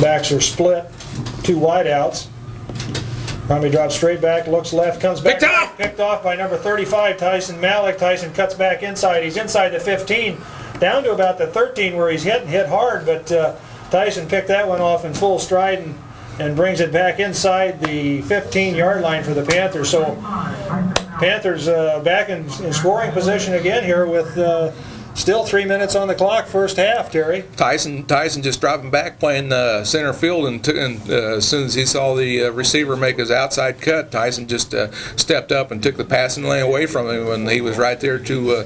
Backs are split, 2 wideouts. Rami drops straight back, looks left, comes back. Picked off by number 35, Tyson Malik. Tyson cuts back inside. He's inside the 15, down to about the 13 where he's hit hard, but Tyson picked that one off in full stride and brings it back inside the 15-yard line for the Panthers. So Panthers back in scoring position again here with still 3 minutes on the clock, first half, Terry. Tyson just dropping back, playing center field, and as soon as he saw the receiver make his outside cut, Tyson just stepped up and took the passing lane away from him when he was right there to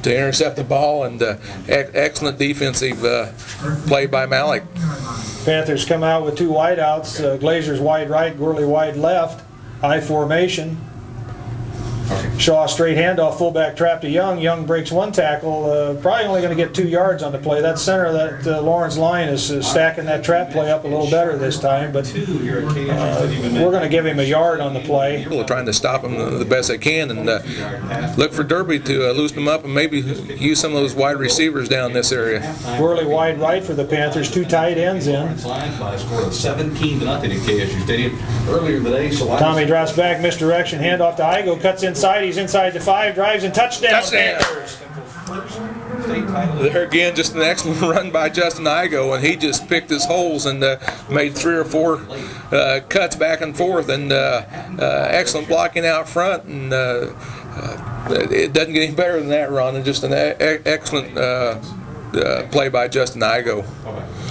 intercept the ball, and excellent defensive play by Malik. Panthers come out with 2 wideouts, Glazer's wide right, Gurley wide left, I formation. Shaw straight handoff, fullback trap to Young. Young breaks 1 tackle, probably only going to get 2 yards on the play. That center of that Lawrence line is stacking that trap play up a little better this time, but we're going to give him a yard on the play. People are trying to stop him the best they can, and look for Derby to loosen him up and maybe use some of those wide receivers down this area. Gurley wide right for the Panthers, 2 tight ends in. Lions by a score of 17-0 at KSU Stadium earlier today. So Tommy drops back, misdirection, handoff to Igo, cuts inside, he's inside the 5, drives and touchdown. Panthers. There again, just an excellent run by Justin Igo, and he just picked his holes and made 3 or 4 cuts back and forth, and excellent blocking out front, and it doesn't get any better than that, Ron, and just an excellent play by Justin Igo.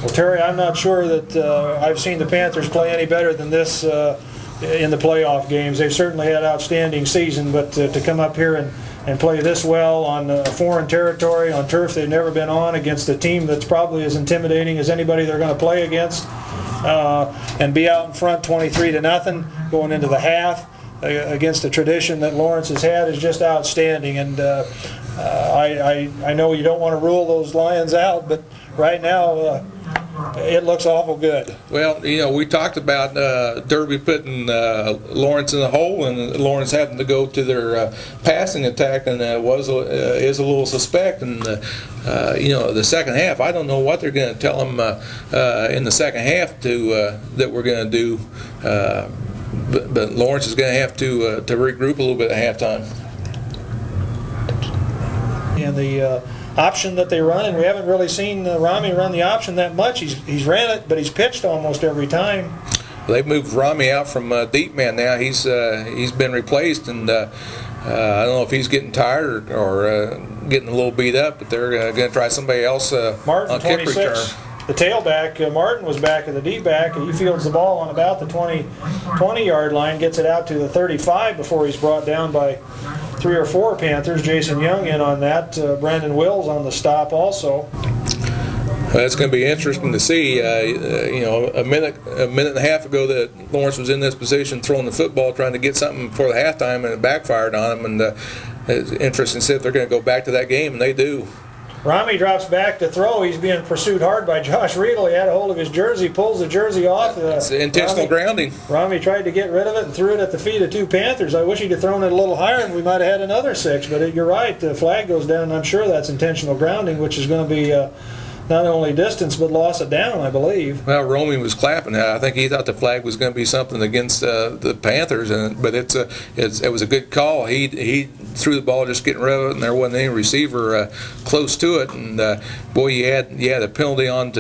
Well, Terry, I'm not sure that I've seen the Panthers play any better than this in the playoff games. They've certainly had an outstanding season, but to come up here and play this well on foreign territory, on turf they've never been on, against a team that's probably as intimidating as anybody they're going to play against, and be out in front 23-0 going into the half against a tradition that Lawrence has had is just outstanding. And I know you don't want to rule those Lions out, but right now it looks awful good. Well, we talked about Derby putting Lawrence in the hole, and Lawrence having to go to their passing attack, and is a little suspect. And the second half, I don't know what they're going to tell them in the second half that we're going to do. But Lawrence is going to have to regroup a little bit at halftime. And the option that they run, and we haven't really seen Rami run the option that much. He's ran it, but he's pitched almost every time. They've moved Rami out from deep man now. He's been replaced, and I don't know if he's getting tired or getting a little beat up, but they're going to try somebody else Martin, on kick 26. return. The tailback, Martin was back at the D-back. He fields the ball on about the 20-yard line, gets it out to the 35 before he's brought down by 3 or 4 Panthers. Jason Young in on that. Brandon Wills on the stop also. Well, it's going to be interesting to see. A minute and a half ago that Lawrence was in this position throwing the football, trying to get something before the halftime, and it backfired on him. And it's interesting to see if they're going to go back to that game, and they do. Rami drops back to throw. He's being pursued hard by Josh Riedel. He had a hold of his jersey, pulls the jersey off. It's intentional grounding. Rami tried to get rid of it and threw it at the feet of 2 Panthers. I wish he'd have thrown it a little higher and we might have had another 6. But you're right, the flag goes down, and I'm sure that's intentional grounding, which is going to be not only distance but loss of down, I believe. Well, Romy was clapping. I think he thought the flag was going to be something against the Panthers, but it was a good call. He threw the ball just getting rid of it, and there wasn't any receiver close to it. And boy, you had a penalty on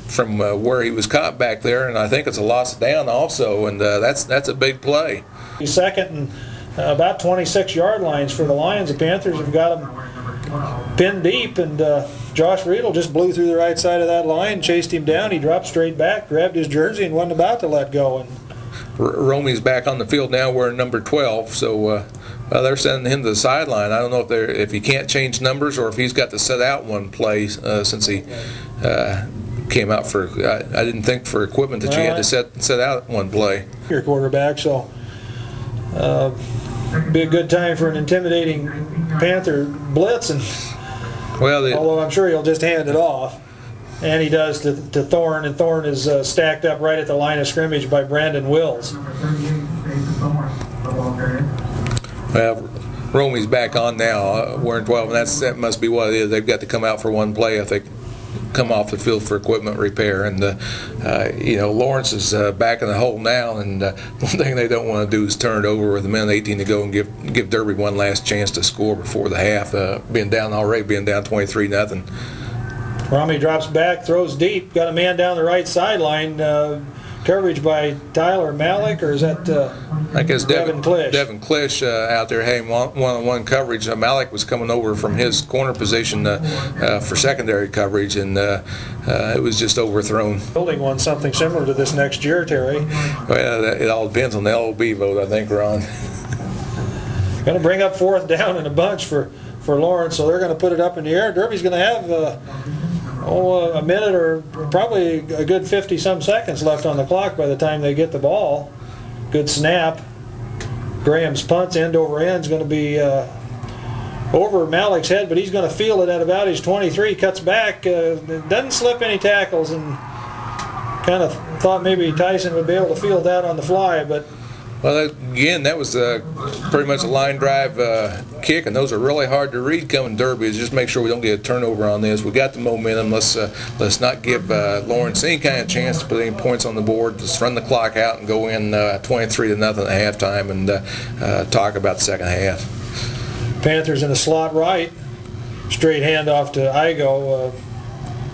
from where he was caught back there, and I think it's a loss of down also, and that's a big play. He's second and about 26-yard lines for the Lions. The Panthers have got him pinned deep, and Josh Riedel just blew through the right side of that line, chased him down. He dropped straight back, grabbed his jersey, and wasn't about to let go. And Romy's back on the field now wearing number 12, so they're sending him to the sideline. I don't know if he can't change numbers or if he's got to set out one play since he came out for. I didn't think for equipment that you had to set out one play. Your quarterback, so be a good time for an intimidating Panther blitz, and although I'm sure he'll just hand it off. And he does to Thorne, and Thorne is stacked up right at the line of scrimmage by Brandon Wills. Well, Romy's back on now. We're in 12, and that must be what it is. They've got to come out for one play if they come off the field for equipment repair. And Lawrence is back in the hole now, and one thing they don't want to do is turn it over with a minute 18 to go and give Derby one last chance to score before the half, being down 23-0. Romy drops back, throws deep, got a man down the right sideline. Coverage by Tyler Malik, or is that I guess Devin Klisch? Devin Klisch out there having one-on-one coverage. Malik was coming over from his corner position for secondary coverage, and it was just overthrown. Building one something similar to this next year, Terry. Well, it all depends on the LOB vote, I think, Ron. Going to bring up 4th down in a bunch for Lawrence, so they're going to put it up in the air. Derby's going to have a minute or probably a good 50-some seconds left on the clock by the time they get the ball. Good snap. Graham's punt's end over end is going to be over Malik's head, but he's going to field it at about his 23. Cuts back, doesn't slip any tackles, and kind of thought maybe Tyson would be able to field that on the fly, but. Well, again, that was pretty much a line drive kick, and those are really hard to read coming Derby. Just make sure we don't get a turnover on this. We got the momentum. Let's not give Lawrence any kind of chance to put any points on the board. Just run the clock out and go in 23-0 at halftime and talk about the second half. Panthers in the slot right, straight handoff to Igo.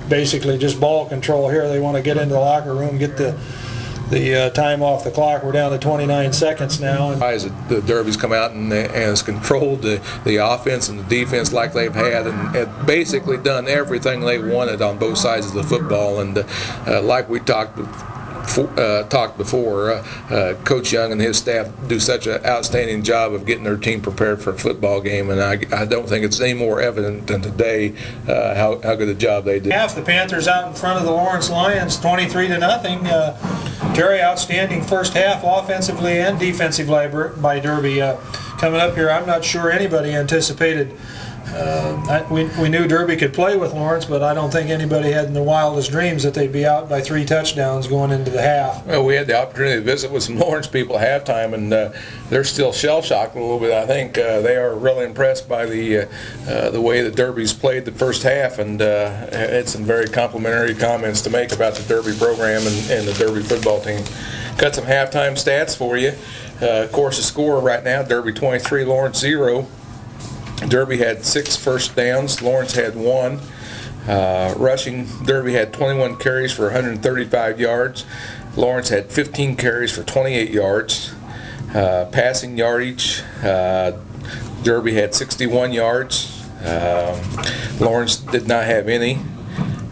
Basically, just ball control here. They want to get into the locker room, get the time off the clock. We're down to 29 seconds now. As the Derby's come out and has controlled the offense and the defense like they've had, and have basically done everything they wanted on both sides of the football. And like we talked before, Coach Young and his staff do such an outstanding job of getting their team prepared for a football game, and I don't think it's any more evident than today how good a job they did. Half the Panthers out in front of the Lawrence Lions, 23-0. Terry, outstanding first half offensively and defensively by Derby. Coming up here, I'm not sure anybody anticipated. We knew Derby could play with Lawrence, but I don't think anybody had in the wildest dreams that they'd be out by 3 touchdowns going into the half. Well, we had the opportunity to visit with some Lawrence people at halftime, and they're still shell-shocked a little bit. I think they are really impressed by the way the Derby's played the first half, and had some very complimentary comments to make about the Derby program and the Derby football team. Got some halftime stats for you. Of course, the score right now, Derby 23, Lawrence 0. Derby had 6 first downs. Lawrence had 1. Rushing, Derby had 21 carries for 135 yards. Lawrence had 15 carries for 28 yards. Passing yardage, Derby had 61 yards. Lawrence did not have any.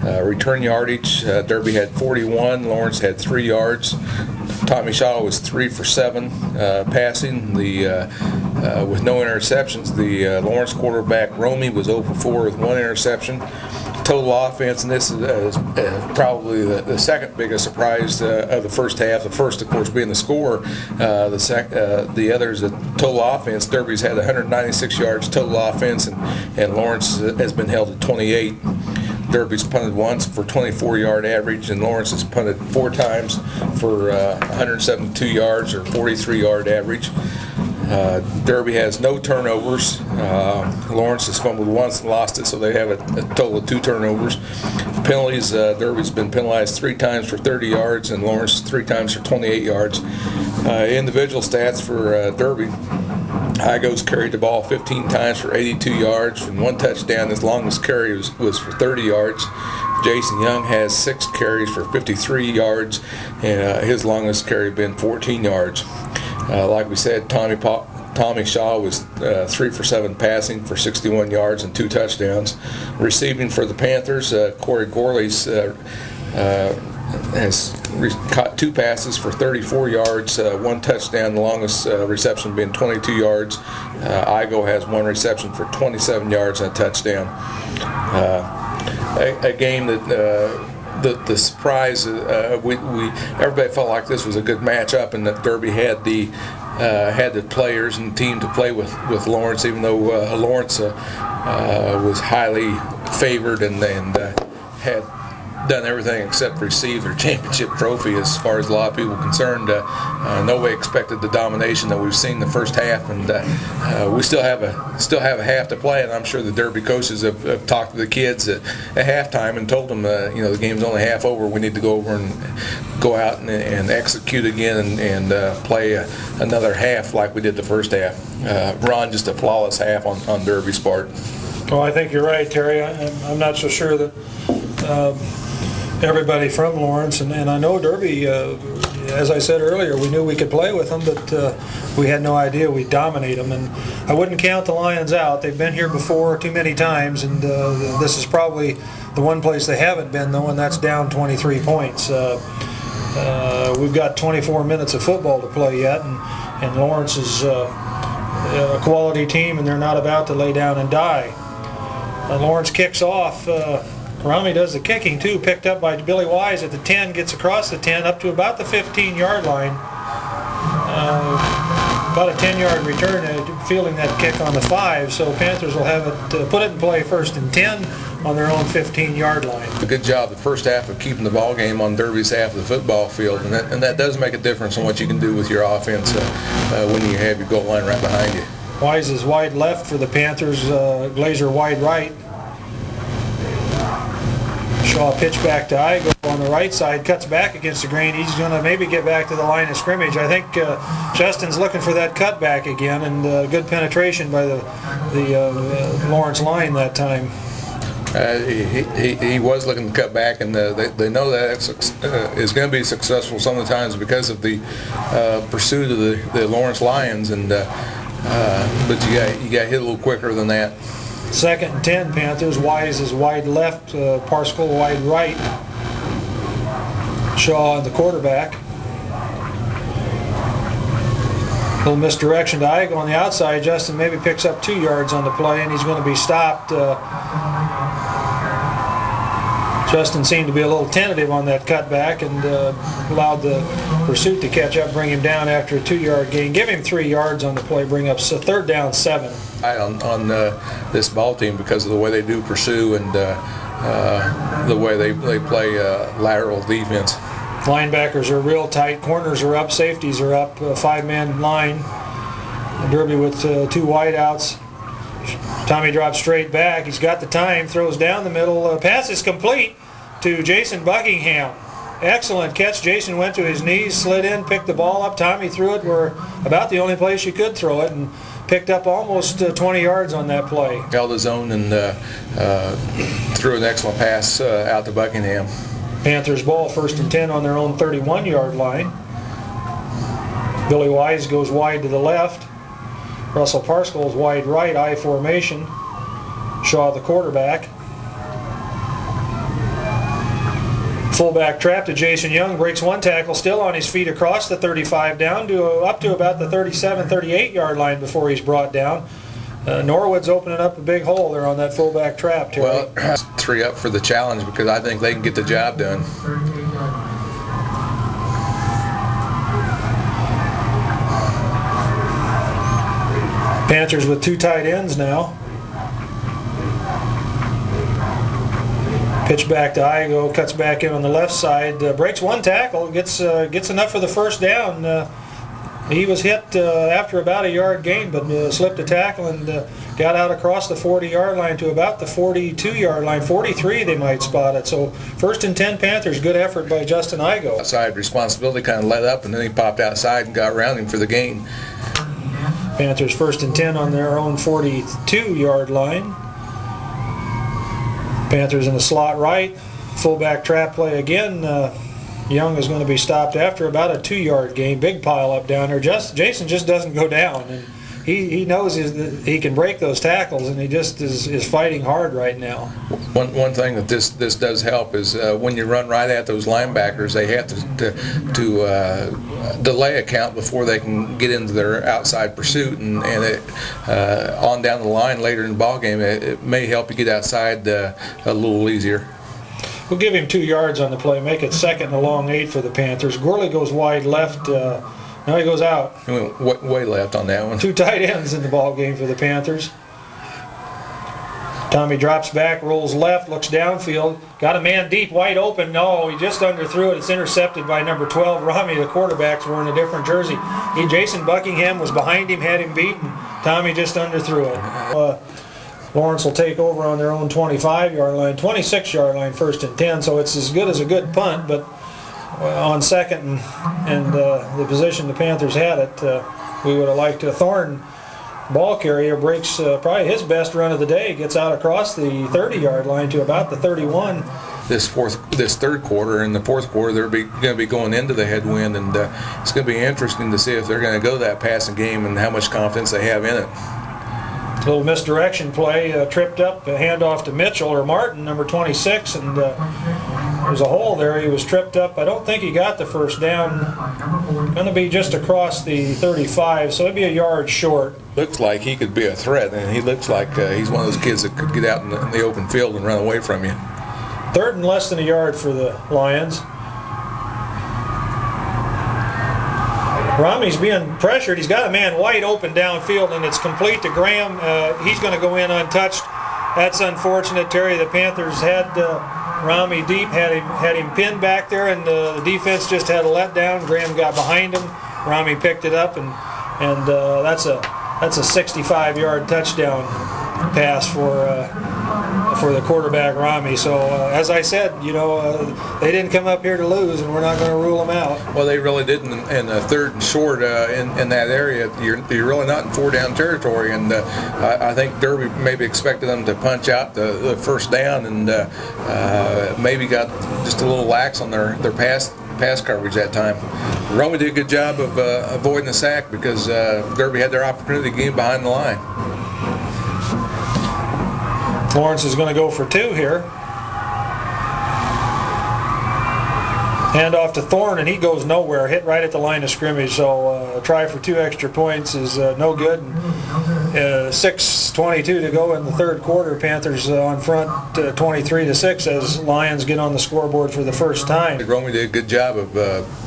Return yardage, Derby had 41. Lawrence had 3 yards. Tommy Shaw was 3 for 7 passing. With no interceptions, the Lawrence quarterback Romy was 0 for 4 with 1 interception. Total offense, and this is probably the second biggest surprise of the first half. The first, of course, being the score. The others, the total offense. Derby's had 196 yards total offense, and Lawrence has been held at 28. Derby's punted once for 24-yard average, and Lawrence has punted 4 times for 172 yards or 43-yard average. Derby has no turnovers. Lawrence has fumbled once and lost it, so they have a total of 2 turnovers. Penalties, Derby's been penalized 3 times for 30 yards, and Lawrence 3 times for 28 yards. Individual stats for Derby. Igo's carried the ball 15 times for 82 yards and 1 touchdown. His longest carry was for 30 yards. Jason Young has 6 carries for 53 yards, and his longest carry has been 14 yards. Like we said, Tommy Shaw was 3 for 7 passing for 61 yards and 2 touchdowns. Receiving for the Panthers, Corey Gorley's has caught 2 passes for 34 yards, 1 touchdown, the longest reception being 22 yards. Igo has 1 reception for 27 yards and a touchdown. A game that the surprise, everybody felt like this was a good matchup, and that Derby had the players and team to play with Lawrence, even though Lawrence was highly favored and had done everything except receive their championship trophy as far as a lot of people are concerned. Nobody expected the domination that we've seen the first half, and we still have a half to play, and I'm sure the Derby coaches have talked to the kids at halftime and told them, the game's only half over. We need to go over and go out and execute again and play another half like we did the first half. Ron, just a flawless half on Derby's part. Well, I think you're right, Terry. I'm not so sure that everybody from Lawrence, and I know Derby, as I said earlier, we knew we could play with them, but we had no idea we'd dominate them. And I wouldn't count the Lions out. They've been here before too many times, and this is probably the one place they haven't been, though, and that's down 23 points. We've got 24 minutes of football to play yet, and Lawrence is a quality team, and they're not about to lay down and die. Lawrence kicks off. Rami does the kicking too, picked up by Billy Wise at the 10, gets across the 10 up to about the 15-yard line. About a 10-yard return, fielding that kick on the 5, so Panthers will have it, put it in play 1st and 10 on their own 15-yard line. A good job the first half of keeping the ball game on Derby's half of the football field, and that does make a difference in what you can do with your offense when you have your goal line right behind you. Wise is wide left for the Panthers, Glazer wide right. Shaw pitch back to Igo on the right side, cuts back against the grain. He's going to maybe get back to the line of scrimmage. I think Justin's looking for that cutback again, and good penetration by the Lawrence line that time. He was looking to cut back, and they know that is going to be successful some of the times because of the pursuit of the Lawrence Lions, and but you got hit a little quicker than that. 2nd and 10 Panthers. Wise is wide left, Parscale wide right. Shaw the quarterback. Little misdirection to Igo on the outside. Justin maybe picks up 2 yards on the play, and he's going to be stopped. Justin seemed to be a little tentative on that cutback and allowed the pursuit to catch up, bring him down after a 2-yard gain. Give him 3 yards on the play, bring up 3rd down 7. On this ball team because of the way they do pursue and the way they play lateral defense. Linebackers are real tight, corners are up, safeties are up, 5-man line. Derby with 2 wideouts. Tommy drops straight back. He's got the time, throws down the middle. Pass is complete to Jason Buckingham. Excellent catch. Jason went to his knees, slid in, picked the ball up. Tommy threw it where about the only place you could throw it, and picked up almost 20 yards on that play. Held his own and threw an excellent pass out to Buckingham. Panthers ball, 1st and 10 on their own 31-yard line. Billy Wise goes wide to the left. Russell Parscale's wide right, I formation. Shaw the quarterback. Fullback trap to Jason Young, breaks 1 tackle, still on his feet across the 35, down to up to about the 37, 38-yard line before he's brought down. Norwood's opening up a big hole there on that fullback trap, Terry. Well, 3 up for the challenge because I think they can get the job done. Panthers with 2 tight ends now. Pitch back to Igo, cuts back in on the left side, breaks 1 tackle, gets enough for the 1st down. He was hit after about a yard gain, but slipped a tackle and got out across the 40-yard line to about the 42-yard line, 43 they might spot it. So 1st and 10 Panthers, good effort by Justin Igo. Outside responsibility kind of let up, and then he popped outside and got around him for the gain. Panthers 1st and 10 on their own 42-yard line. Panthers in the slot right. Fullback trap play again. Young is going to be stopped after about a 2-yard gain. Big pile up down there. Jason just doesn't go down. And he knows he can break those tackles, and he just is fighting hard right now. One thing that this does help is when you run right at those linebackers, they have to delay a count before they can get into their outside pursuit, and on down the line later in the ball game, it may help you get outside a little easier. We'll give him 2 yards on the play, make it 2nd and a long 8 for the Panthers. Gorley goes wide left. Now he goes out. He went way left on that one. 2 tight ends in the ball game for the Panthers. Tommy drops back, rolls left, looks downfield, got a man deep, wide open. No, he just underthrew it. It's intercepted by number 12, Rami. The quarterback's wearing a different jersey. Jason Buckingham was behind him, had him beat, and Tommy just underthrew it. Lawrence will take over on their own 25-yard line, 26-yard line, 1st and 10, so it's as good as a good punt, but on second and the position the Panthers had it, we would have liked a Thorne ball carrier breaks probably his best run of the day, gets out across the 30-yard line to about the 31. This third quarter and the fourth quarter, they're going to be going into the headwind, and it's going to be interesting to see if they're going to go that passing game and how much confidence they have in it. Little misdirection play, tripped up, a handoff to Mitchell or Martin, number 26, and there's a hole there. He was tripped up. I don't think he got the first down. Going to be just across the 35, so it'd be a yard short. Looks like he could be a threat, and he looks like he's one of those kids that could get out in the open field and run away from you. 3rd and less than a yard for the Lions. Rami's being pressured. He's got a man wide open downfield, and it's complete to Graham. He's going to go in untouched. That's unfortunate, Terry. The Panthers had Rami deep, had him pinned back there, and the defense just had a letdown. Graham got behind him. Rami picked it up, and that's a 65-yard touchdown pass for the quarterback Rami. So as I said, they didn't come up here to lose, and we're not going to rule them out. Well, they really didn't. In a 3rd and short in that area, you're really not in 4-down territory, and I think Derby maybe expected them to punch out the first down, and maybe got just a little lax on their pass coverage that time. Rami did a good job of avoiding the sack because Derby had their opportunity to get behind the line. Lawrence is going to go for 2 here. Hand off to Thorne, and he goes nowhere. Hit right at the line of scrimmage. So a try for 2 extra points is no good. 6:22 to go in the 3rd quarter. Panthers on front 23-6 as Lions get on the scoreboard for the first time. Rami did a good job of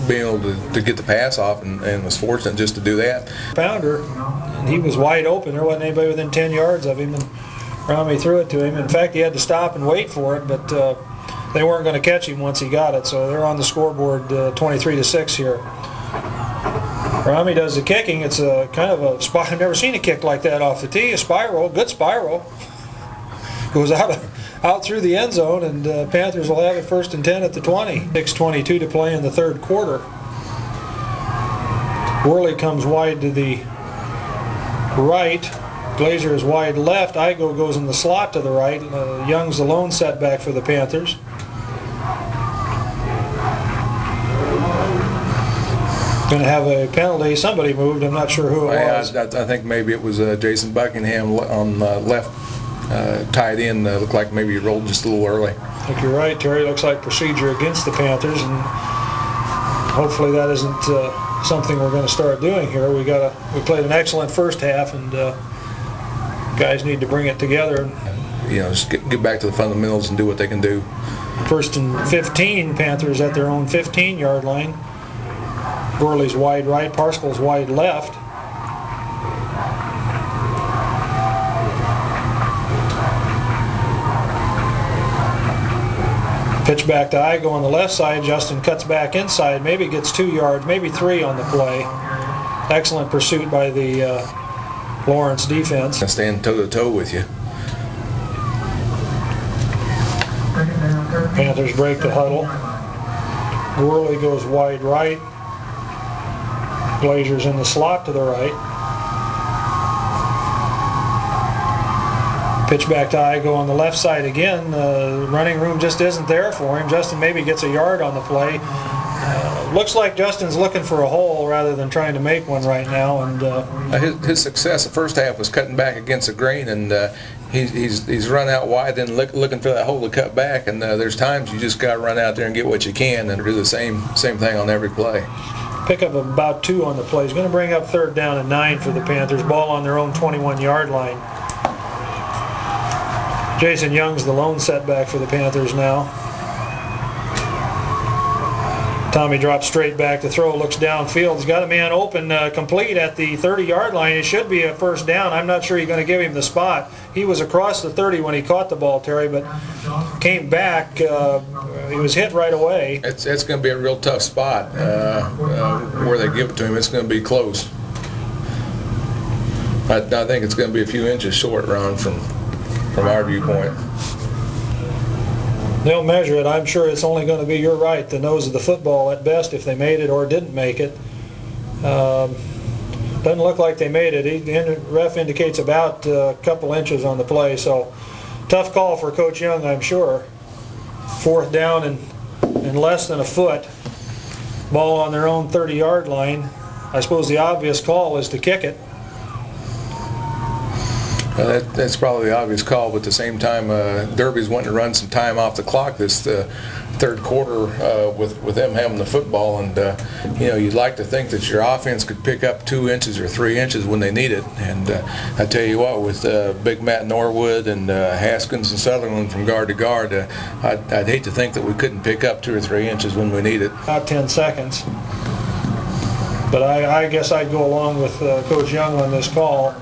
being able to get the pass off, and was fortunate just to do that. Pounder, and he was wide open. There wasn't anybody within 10 yards of him, and Rami threw it to him. In fact, he had to stop and wait for it, but they weren't going to catch him once he got it, so they're on the scoreboard 23-6 here. Rami does the kicking. It's a kind of a spot. I've never seen a kick like that off the tee. A spiral, good spiral. Goes out through the end zone, and Panthers will have it 1st and 10 at the 20. 6:22 to play in the 3rd quarter. Worley comes wide to the right. Glazer is wide left. Igo goes in the slot to the right. Young's the lone setback for the Panthers. Going to have a penalty. Somebody moved. I'm not sure who it was. I think maybe it was Jason Buckingham on left, tied in. Looked like maybe he rolled just a little early. I think you're right, Terry. Looks like procedure against the Panthers, and hopefully that isn't something we're going to start doing here. We played an excellent first half, and guys need to bring it together. Just get back to the fundamentals and do what they can do. 1st and 15, Panthers at their own 15-yard line. Worley's wide right, Parscall's wide left. Pitch back to Igo on the left side. Justin cuts back inside, maybe gets 2 yards, maybe 3 on the play. Excellent pursuit by the Lawrence defense. I stand toe-to-toe with you. Panthers break the huddle. Worley goes wide right. Glazer's in the slot to the right. Pitch back to Igo on the left side again. Running room just isn't there for him. Justin maybe gets a yard on the play. Looks like Justin's looking for a hole rather than trying to make one right now. And his success the first half was cutting back against the grain, and he's run out wide, then looking for that hole to cut back. And there's times you just got to run out there and get what you can, and do the same thing on every play. Pick up about 2 on the play. He's going to bring up 3rd down and 9 for the Panthers. Ball on their own 21-yard line. Jason Young's the lone setback for the Panthers now. Tommy drops straight back to throw, looks downfield. He's got a man open, complete at the 30-yard line. It should be a first down. I'm not sure you're going to give him the spot. He was across the 30 when he caught the ball, Terry, but came back. He was hit right away. It's going to be a real tough spot where they give it to him. It's going to be close. I think it's going to be a few inches short, Ron, from our viewpoint. They'll measure it. I'm sure it's only going to be, you're right, the nose of the football at best if they made it or didn't make it. Doesn't look like they made it. The ref indicates about a couple inches on the play, so tough call for Coach Young, I'm sure. Fourth down and less than a foot. Ball on their own 30-yard line. I suppose the obvious call is to kick it. That's probably the obvious call, but at the same time, Derby's wanting to run some time off the clock this third quarter with them having the football, and you'd like to think that your offense could pick up 2 inches or 3 inches when they need it. And I tell you what, with Big Matt Norwood and Haskins and Sutherland from guard to guard, I'd hate to think that we couldn't pick up 2 or 3 inches when we need it. About 10 seconds. But I guess I'd go along with Coach Young on this call.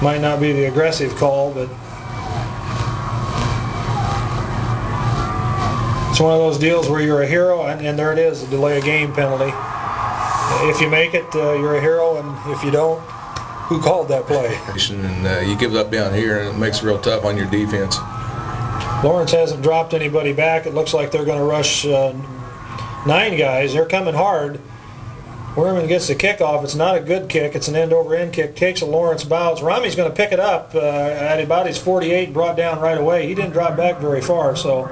Might not be the aggressive call, but it's one of those deals where you're a hero, and there it is, a delay of game penalty. If you make it, you're a hero, and if you don't, who called that play? And you give it up down here, and it makes it real tough on your defense. Lawrence hasn't dropped anybody back. It looks like they're going to rush 9 guys. They're coming hard. Werman gets the kickoff. It's not a good kick. It's an end-over-end kick. Takes a Lawrence bounce. Rami's going to pick it up at about his 48, brought down right away. He didn't drop back very far, so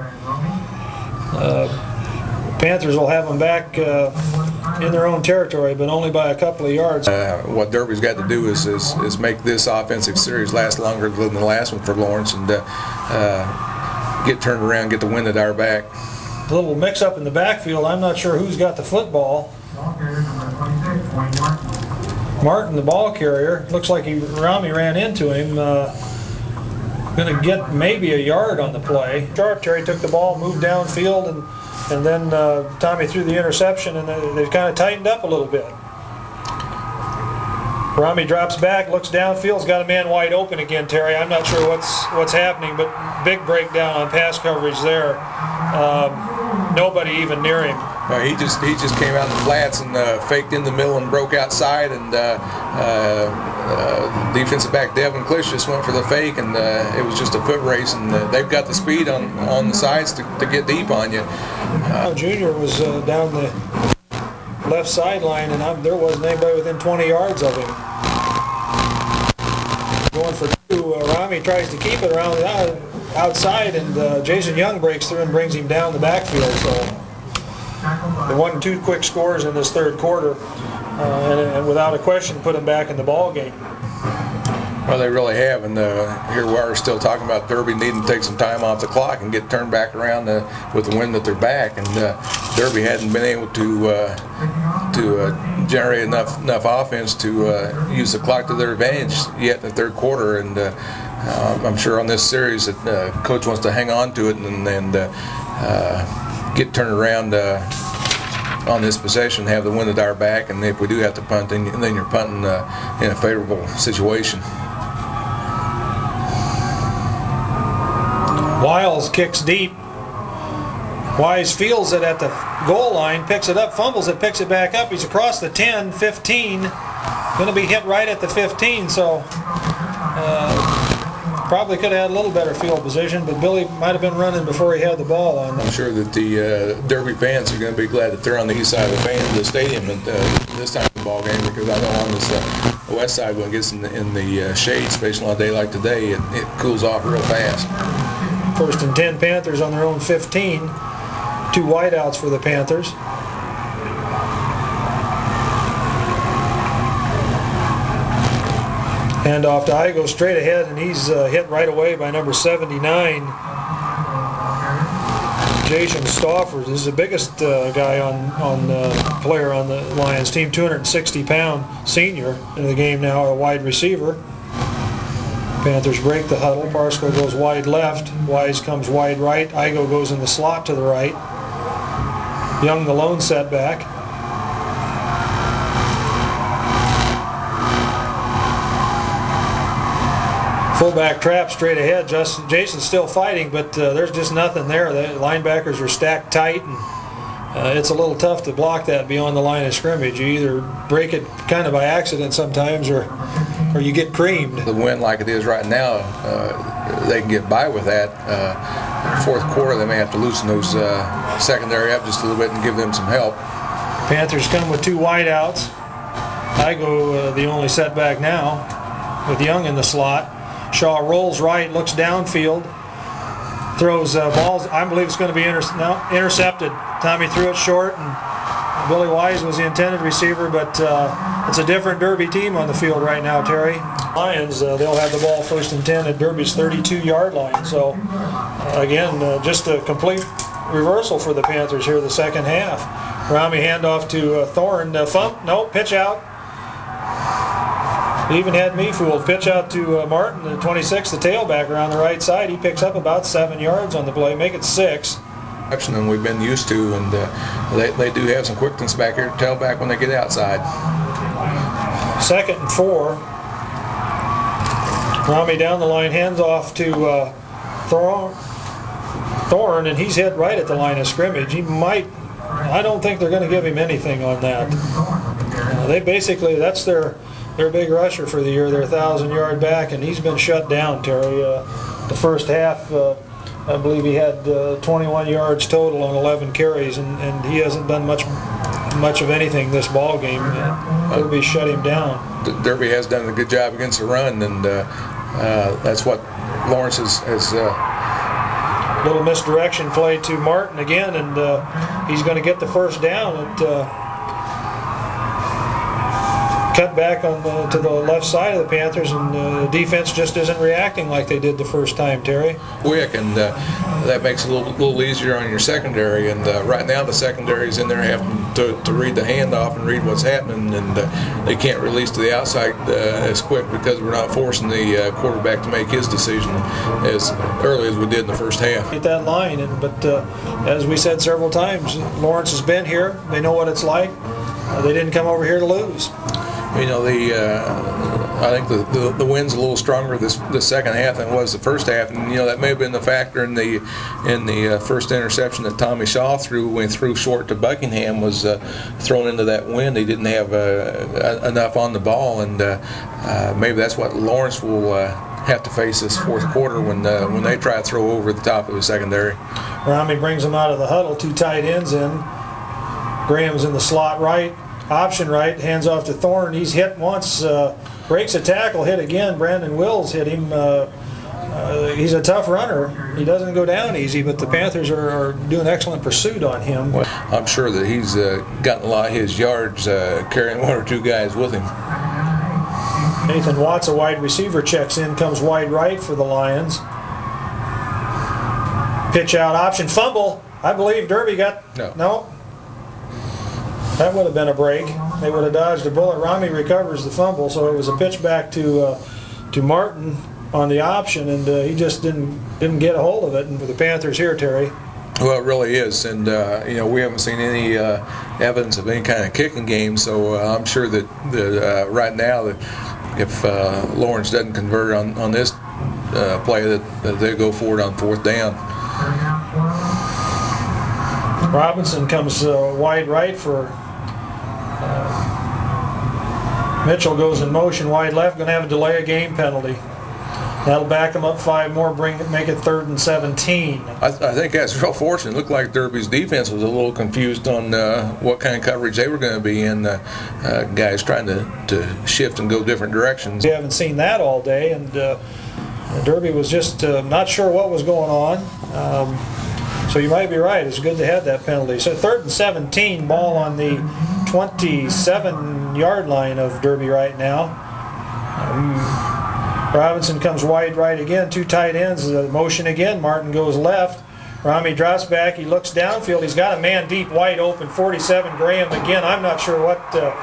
Panthers will have him back in their own territory, but only by a couple of yards. What Derby's got to do is make this offensive series last longer than the last one for Lawrence, and get turned around, get the wind at our back. A little mix-up in the backfield. I'm not sure who's got the football. Martin, the ball carrier, looks like Rami ran into him. Going to get maybe a yard on the play. Sharp, Terry took the ball, moved downfield, and then Tommy threw the interception, and they've kind of tightened up a little bit. Rami drops back, looks downfield, got a man wide open again, Terry. I'm not sure what's happening, but big breakdown on pass coverage there. Nobody even near him. He just came out in the flats and faked in the middle and broke outside, and defensive back Devin Klisch just went for the fake, and it was just a foot race, and they've got the speed on the sides to get deep on you. Junior was down the left sideline, and there wasn't anybody within 20 yards of him. Going for two, Rami tries to keep it around the outside, and Jason Young breaks through and brings him down the backfield. So they won 2 quick scores in this third quarter, and without a question put them back in the ball game. Well, they really have, and here we are still talking about Derby needing to take some time off the clock and get turned back around with the wind at their back, and Derby hadn't been able to generate enough offense to use the clock to their advantage yet in the third quarter, and I'm sure on this series that Coach wants to hang on to it and get turned around on this possession, have the wind at our back, and if we do have to punt, then you're punting in a favorable situation. Wiles kicks deep. Wise fields it at the goal line, picks it up, fumbles it, picks it back up. He's across the 10, 15. Going to be hit right at the 15, so probably could have had a little better field position, but Billy might have been running before he had the ball on. I'm sure that the Derby fans are going to be glad that they're on the east side of the stadium at this time of the ball game, because I know on this west side, when it gets in the shade, especially on a day like today, it cools off real fast. First and 10 Panthers on their own 15. 2 wideouts for the Panthers. Hand off to Igo straight ahead, and he's hit right away by number 79, Jason Stauffer. This is the biggest guy player on the Lions team, 260-pound senior in the game now, a wide receiver. Panthers break the huddle. Parsco goes wide left. Wise comes wide right. Igo goes in the slot to the right. Young the lone setback. Fullback trap straight ahead. Jason's still fighting, but there's just nothing there. The linebackers are stacked tight, and it's a little tough to block that beyond the line of scrimmage. You either break it kind of by accident sometimes, or you get creamed. The wind like it is right now, they can get by with that. Fourth quarter, they may have to loosen those secondary up just a little bit and give them some help. Panthers come with 2 wideouts. I go the only setback now with Young in the slot. Shaw rolls right, looks downfield, throws balls. I believe it's going to be intercepted. Tommy threw it short, and Billy Wise was the intended receiver, but it's a different Derby team on the field right now, Terry. Lions, they'll have the ball first and 10 at Derby's 32-yard line. So, again, just a complete reversal for the Panthers here the second half. Rami handoff to Thorne. Pitch out. He even had me fooled. Pitch out to Martin, the 26, the tailback around the right side. He picks up about 7 yards on the play, make it 6. Than we've been used to, and they do have some quickness back here to tailback when they get outside. 2nd and 4. Rami down the line, hands off to Thorne, and he's hit right at the line of scrimmage. I don't think they're going to give him anything on that. They basically, that's their big rusher for the year, their 1,000-yard back, and he's been shut down, Terry. The first half, I believe he had 21 yards total on 11 carries, and he hasn't done much of anything this ball game. Derby shut him down. Derby has done a good job against the run, and that's what Lawrence has little misdirection play to Martin again, and he's going to get the first down. Cut back to the left side of the Panthers, and the defense just isn't reacting like they did the first time, Terry. Quick, and that makes it a little easier on your secondary. And right now the secondary's in there having to read the handoff and read what's happening, and they can't release to the outside as quick because we're not forcing the quarterback to make his decision as early as we did in the first half. Get that line, but as we said several times, Lawrence has been here. They know what it's like. They didn't come over here to lose. You know, I think the wind's a little stronger this second half than it was the first half, and that may have been the factor in the first interception that Tommy Shaw threw short to Buckingham was thrown into that wind. He didn't have enough on the ball, and maybe that's what Lawrence will have to face this fourth quarter when they try to throw over the top of the secondary. Rami brings them out of the huddle. 2 tight ends in. Graham's in the slot right. Option right, hands off to Thorne. He's hit once, breaks a tackle, hit again. Brandon Wills hit him. He's a tough runner. He doesn't go down easy, but the Panthers are doing excellent pursuit on him. Well, I'm sure that he's gotten a lot of his yards carrying 1 or 2 guys with him. Nathan Watts, a wide receiver, checks in, comes wide right for the Lions. Pitch out option, fumble. I believe Derby got... No. That would have been a break. They would have dodged a bullet. Rami recovers the fumble, so it was a pitch back to Martin on the option, and he just didn't get a hold of it. And for the Panthers here, Terry. Well, it really is, and we haven't seen any evidence of any kind of kicking game. So I'm sure that right now that if Lawrence doesn't convert on this play, that they go for it on 4th down. Robinson comes wide right for Mitchell, goes in motion wide left, going to have a delay of game penalty. That'll back them up 5 more, make it 3rd and 17. I think that's real fortunate. It looked like Derby's defense was a little confused on what kind of coverage they were going to be in. Guys trying to shift and go different directions. We haven't seen that all day, and Derby was just not sure what was going on. So you might be right. It's good to have that penalty. So 3rd and 17, ball on the 27-yard line of Derby right now. Robinson comes wide right again. 2 tight ends. Motion again. Martin goes left. Rami drops back, he looks downfield, he's got a man deep, wide open, 47 Graham. Again, I'm not sure what the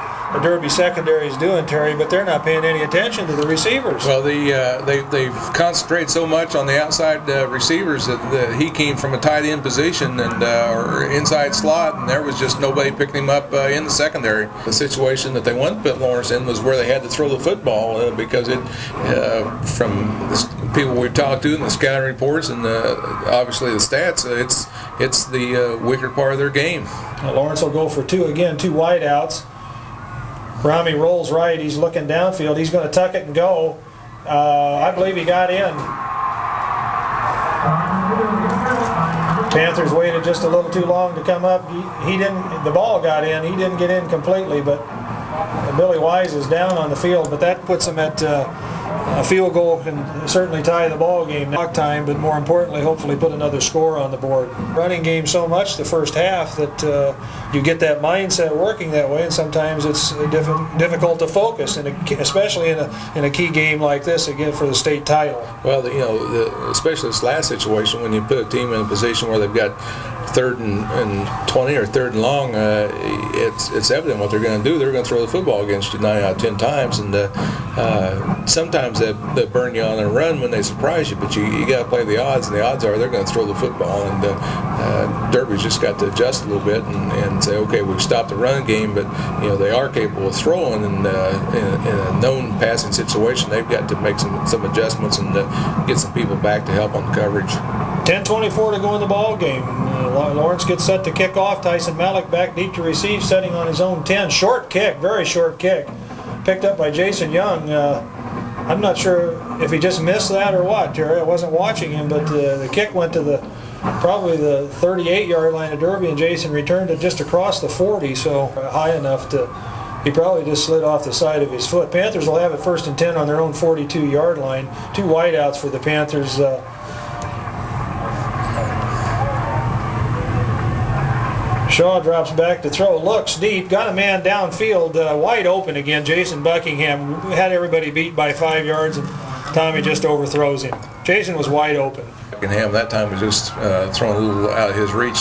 Derby secondary is doing, Terry, but they're not paying any attention to the receivers. Well, they concentrate so much on the outside receivers that he came from a tight end position and or inside slot, and there was just nobody picking him up in the secondary. The situation that they wanted to put Lawrence in was where they had to throw the football because from the people we've talked to and the scouting reports and obviously the stats, it's the weaker part of their game. Lawrence will go for two again, two wide outs. Rami rolls right, he's looking downfield, he's going to tuck it and go. I believe he got in. Panthers waited just a little too long to come up. He didn't. The ball got in, he didn't get in completely, but Billy Wise is down on the field, but that puts him at a field goal can certainly tie the ball game knock time, but more importantly, hopefully put another score on the board. Running game so much the first half that you get that mindset working that way, and sometimes it's difficult to focus, and especially in a key game like this again for the state title. Well, especially this last situation when you put a team in a position where they've got 3rd and 20 or 3rd and long, it's evident what they're going to do. They're going to throw the football against you 9 out of 10 times, and sometimes they burn you on a run when they surprise you, but you got to play the odds, and the odds are they're going to throw the football, and Derby's just got to adjust a little bit and say, okay, we've stopped the run game, but they are capable of throwing, and in a known passing situation, they've got to make some adjustments and get some people back to help on the coverage. 10:24 to go in the ball game. Lawrence gets set to kick off. Tyson Malik back deep to receive, setting on his own 10. Short kick, very short kick. Picked up by Jason Young. I'm not sure if he just missed that or what, Terry. I wasn't watching him, but the kick went to probably the 38-yard line of Derby, and Jason returned it just across the 40, so high enough he probably just slid off the side of his foot. Panthers will have it 1st and 10 on their own 42-yard line. Two wideouts for the Panthers. Shaw drops back to throw, looks deep, got a man downfield, wide open again. Jason Buckingham had everybody beat by 5 yards, and Tommy just overthrows him. Jason was wide open. Buckingham that time was just throwing a little out of his reach.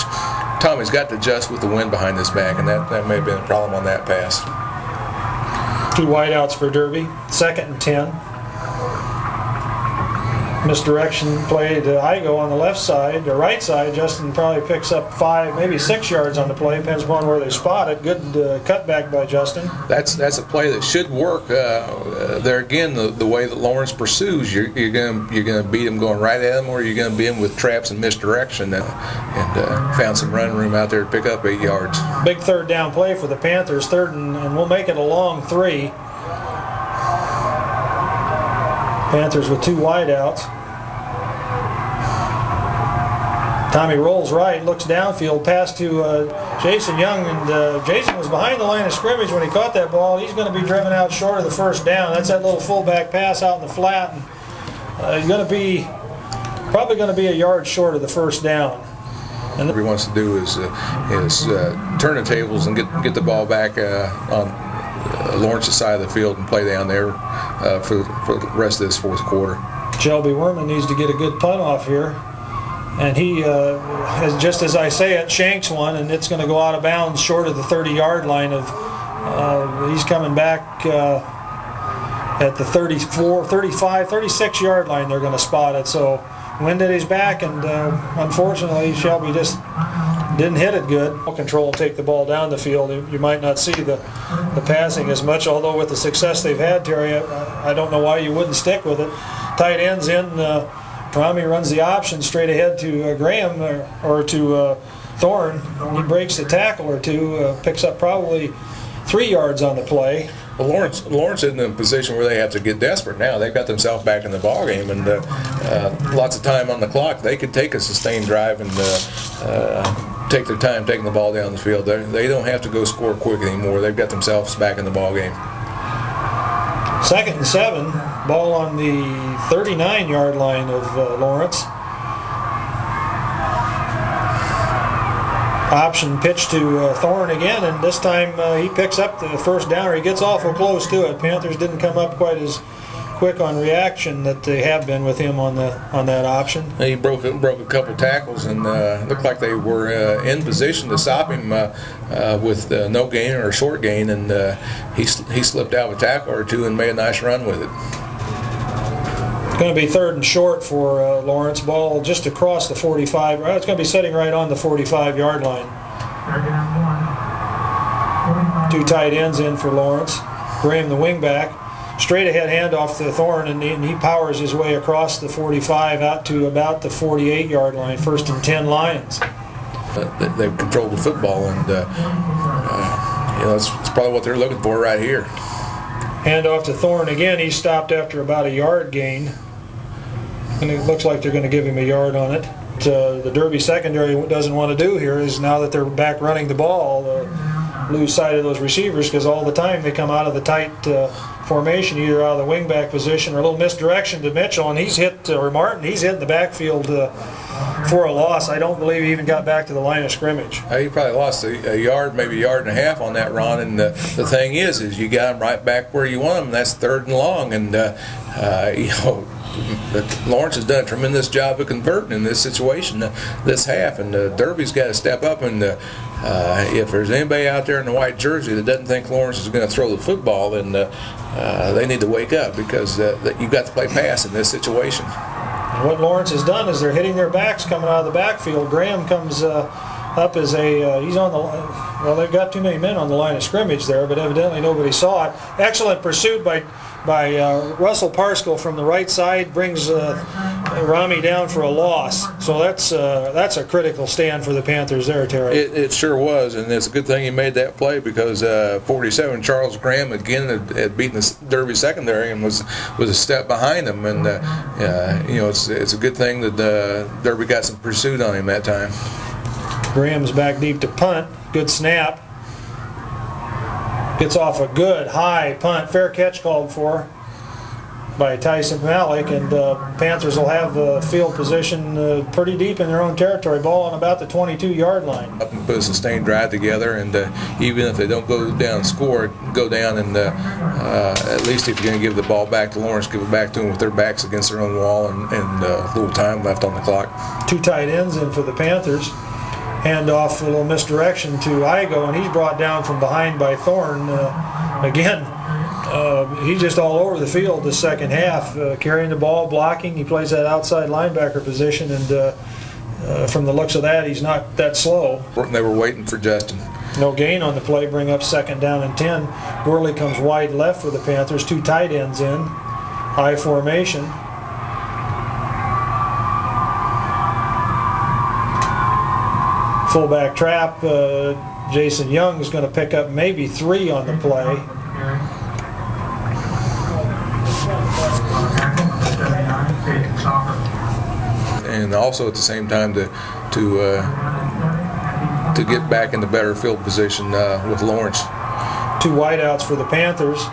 Tommy's got to adjust with the wind behind his back, and that may have been a problem on that pass. Two wideouts for Derby, 2nd and 10. Misdirection play to Igo on the left side, the right side. Justin probably picks up 5, maybe 6 yards on the play, depends upon where they spot it. Good cutback by Justin. That's a play that should work. There again, the way that Lawrence pursues, you're gonna beat him going right at him, or you're gonna beat him with traps and misdirection. And found some run room out there to pick up 8 yards. Big 3rd down play for the Panthers, 3rd and we'll make it a long 3. Panthers with 2 wideouts. Tommy rolls right, looks downfield, pass to Jason Young, and Jason was behind the line of scrimmage when he caught that ball. He's going to be driven out short of the 1st down. That's that little fullback pass out in the flat, and he's going to be probably going to be a yard short of the 1st down. And what he wants to do is turn the tables and get the ball back on Lawrence's side of the field and play down there for the rest of this 4th quarter. Shelby Werman needs to get a good punt off here. And he, just as I say it, shanks one, and it's going to go out of bounds short of the 30-yard line he's coming back at the 34, 35, 36-yard line. They're going to spot it. So wind at his back, and unfortunately, Shelby just didn't hit it good. Control and take the ball down the field. You might not see the passing as much, although with the success they've had, Terry, I don't know why you wouldn't stick with it. Tight ends in. Rami runs the option straight ahead to Graham or to Thorne. He breaks a tackle or two, picks up probably 3 yards on the play. Well, Lawrence isn't in a position where they have to get desperate now. They've got themselves back in the ball game, and lots of time on the clock. They could take a sustained drive and take their time taking the ball down the field. They don't have to go score quick anymore. They've got themselves back in the ball game. 2nd and 7, ball on the 39-yard line of Lawrence. Option pitch to Thorne again, and this time he picks up the 1st down, or he gets awful close to it. Panthers didn't come up quite as quick on reaction that they have been with him on that option. He broke a couple tackles and looked like they were in position to stop him with no gain or a short gain, and he slipped out of a tackle or two and made a nice run with it. It's going to be 3rd and short for Lawrence. Ball just across the 45. It's going to be sitting right on the 45-yard line. 3rd and 1. 2 tight ends in for Lawrence. Graham, the wingback. Straight ahead handoff to Thorne, and he powers his way across the 45 out to about the 48-yard line. 1st and 10 Lions. They've controlled the football, and it's probably what they're looking for right here. Handoff to Thorne again. He stopped after about a yard gain, and it looks like they're going to give him a yard on it. The Derby secondary doesn't want to do here is, now that they're back running the ball, lose sight of those receivers, because all the time they come out of the tight formation, either out of the wingback position or a little misdirection to Mitchell, and he's hit, or Martin, he's hit in the backfield for a loss. I don't believe he even got back to the line of scrimmage. He probably lost a yard, maybe a yard and a half on that run, and the thing is you got him right back where you want him, and that's 3rd and long, and Lawrence has done a tremendous job of converting in this situation this half, and Derby's got to step up, and if there's anybody out there in the white jersey that doesn't think Lawrence is going to throw the football, then they need to wake up, because you've got to play pass in this situation. And what Lawrence has done is they're hitting their backs coming out of the backfield. Graham comes up as he's on the, well, they've got too many men on the line of scrimmage there, but evidently nobody saw it. Excellent pursuit by Russell Parskill from the right side, brings Rami down for a loss. So that's a critical stand for the Panthers there, Terry. It sure was, and it's a good thing he made that play, because 47 Charles Graham again had beaten the Derby secondary and was a step behind them, and it's a good thing that Derby got some pursuit on him that time. Graham's back deep to punt. Good snap. Gets off a good high punt. Fair catch called for by Tyson Malik, and Panthers will have field position pretty deep in their own territory. Ball on about the 22-yard line. Up and put a sustained drive together, and even if they don't go down and score, go down, and at least if you're going to give the ball back to Lawrence, give it back to them with their backs against their own wall, and a little time left on the clock. 2 tight ends in for the Panthers. Hand off, a little misdirection to Igo, and he's brought down from behind by Thorne. He's just all over the field this second half, carrying the ball, blocking. He plays that outside linebacker position, and from the looks of that, he's not that slow. They were waiting for Justin. No gain on the play, bring up 2nd down and 10. Gurley comes wide left for the Panthers, 2 tight ends in, high formation. Fullback trap. Jason Young is going to pick up maybe 3 on the play. And also at the same time to get back into better field position with Lawrence. 2 wideouts for the Panthers.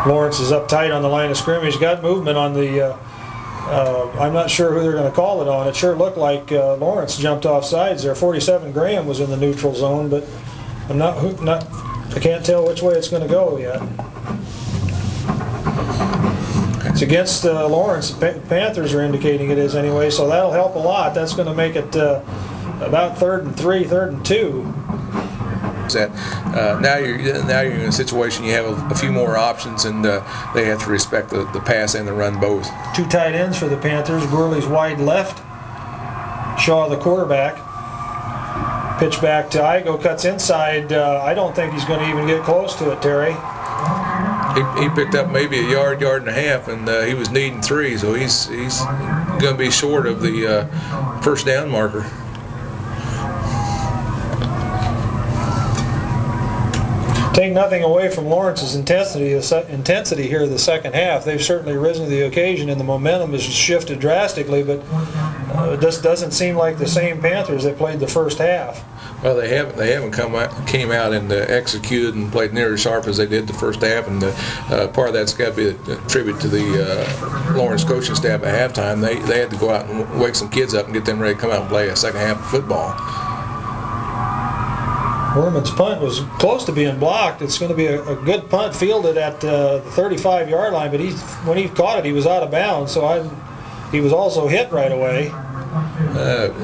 Lawrence is up tight on the line of scrimmage. Got movement on the. I'm not sure who they're going to call it on. It sure looked like Lawrence jumped off sides there. 47 Graham was in the neutral zone, but I can't tell which way it's going to go yet. It's against Lawrence. Panthers are indicating it is anyway, so that'll help a lot. That's going to make it about 3rd and 3, 3rd and 2. Now you're in a situation you have a few more options, and they have to respect the pass and the run both. 2 tight ends for the Panthers. Gurley's wide left. Shaw the quarterback. Pitch back to Igo, cuts inside. I don't think he's going to even get close to it, Terry. He picked up maybe a yard and a half, and he was needing 3, so he's going to be short of the 1st down marker. Take nothing away from Lawrence's intensity here in the second half. They've certainly risen to the occasion, and the momentum has shifted drastically, but it just doesn't seem like the same Panthers that played the first half. Well, they haven't came out and executed and played near as sharp as they did the first half, and part of that's got to be a tribute to the Lawrence coaching staff at halftime. They had to go out and wake some kids up and get them ready to come out and play a second half of football. Werman's punt was close to being blocked. It's going to be a good punt fielded at the 35-yard line, but when he caught it, he was out of bounds, so he was also hit right away.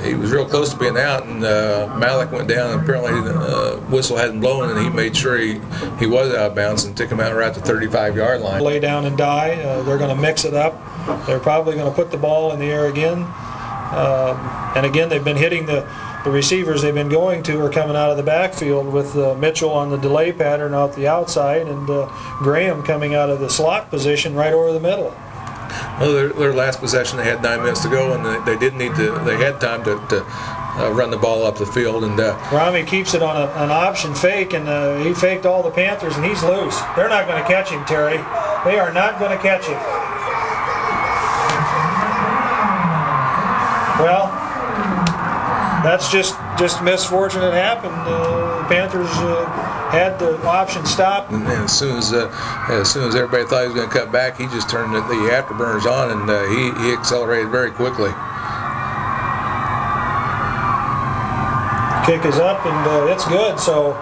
He was real close to being out, and Malik went down, and apparently the whistle hadn't blown, and he made sure he was out of bounds and took him out right at the 35-yard line. Lay down and die. They're going to mix it up. They're probably going to put the ball in the air again. And again, they've been hitting the receivers they've been going to are coming out of the backfield with Mitchell on the delay pattern out the outside and Graham coming out of the slot position right over the middle. Well, their last possession, they had 9 minutes to go, and they didn't need to. They had time to run the ball up the field. And Rami keeps it on an option fake, and he faked all the Panthers, and he's loose. They're not going to catch him, Terry. They are not going to catch him. Well, that's just misfortune that happened. The Panthers had the option stopped. And as soon as everybody thought he was going to cut back, he just turned the afterburners on, and he accelerated very quickly. Kick is up, and it's good. So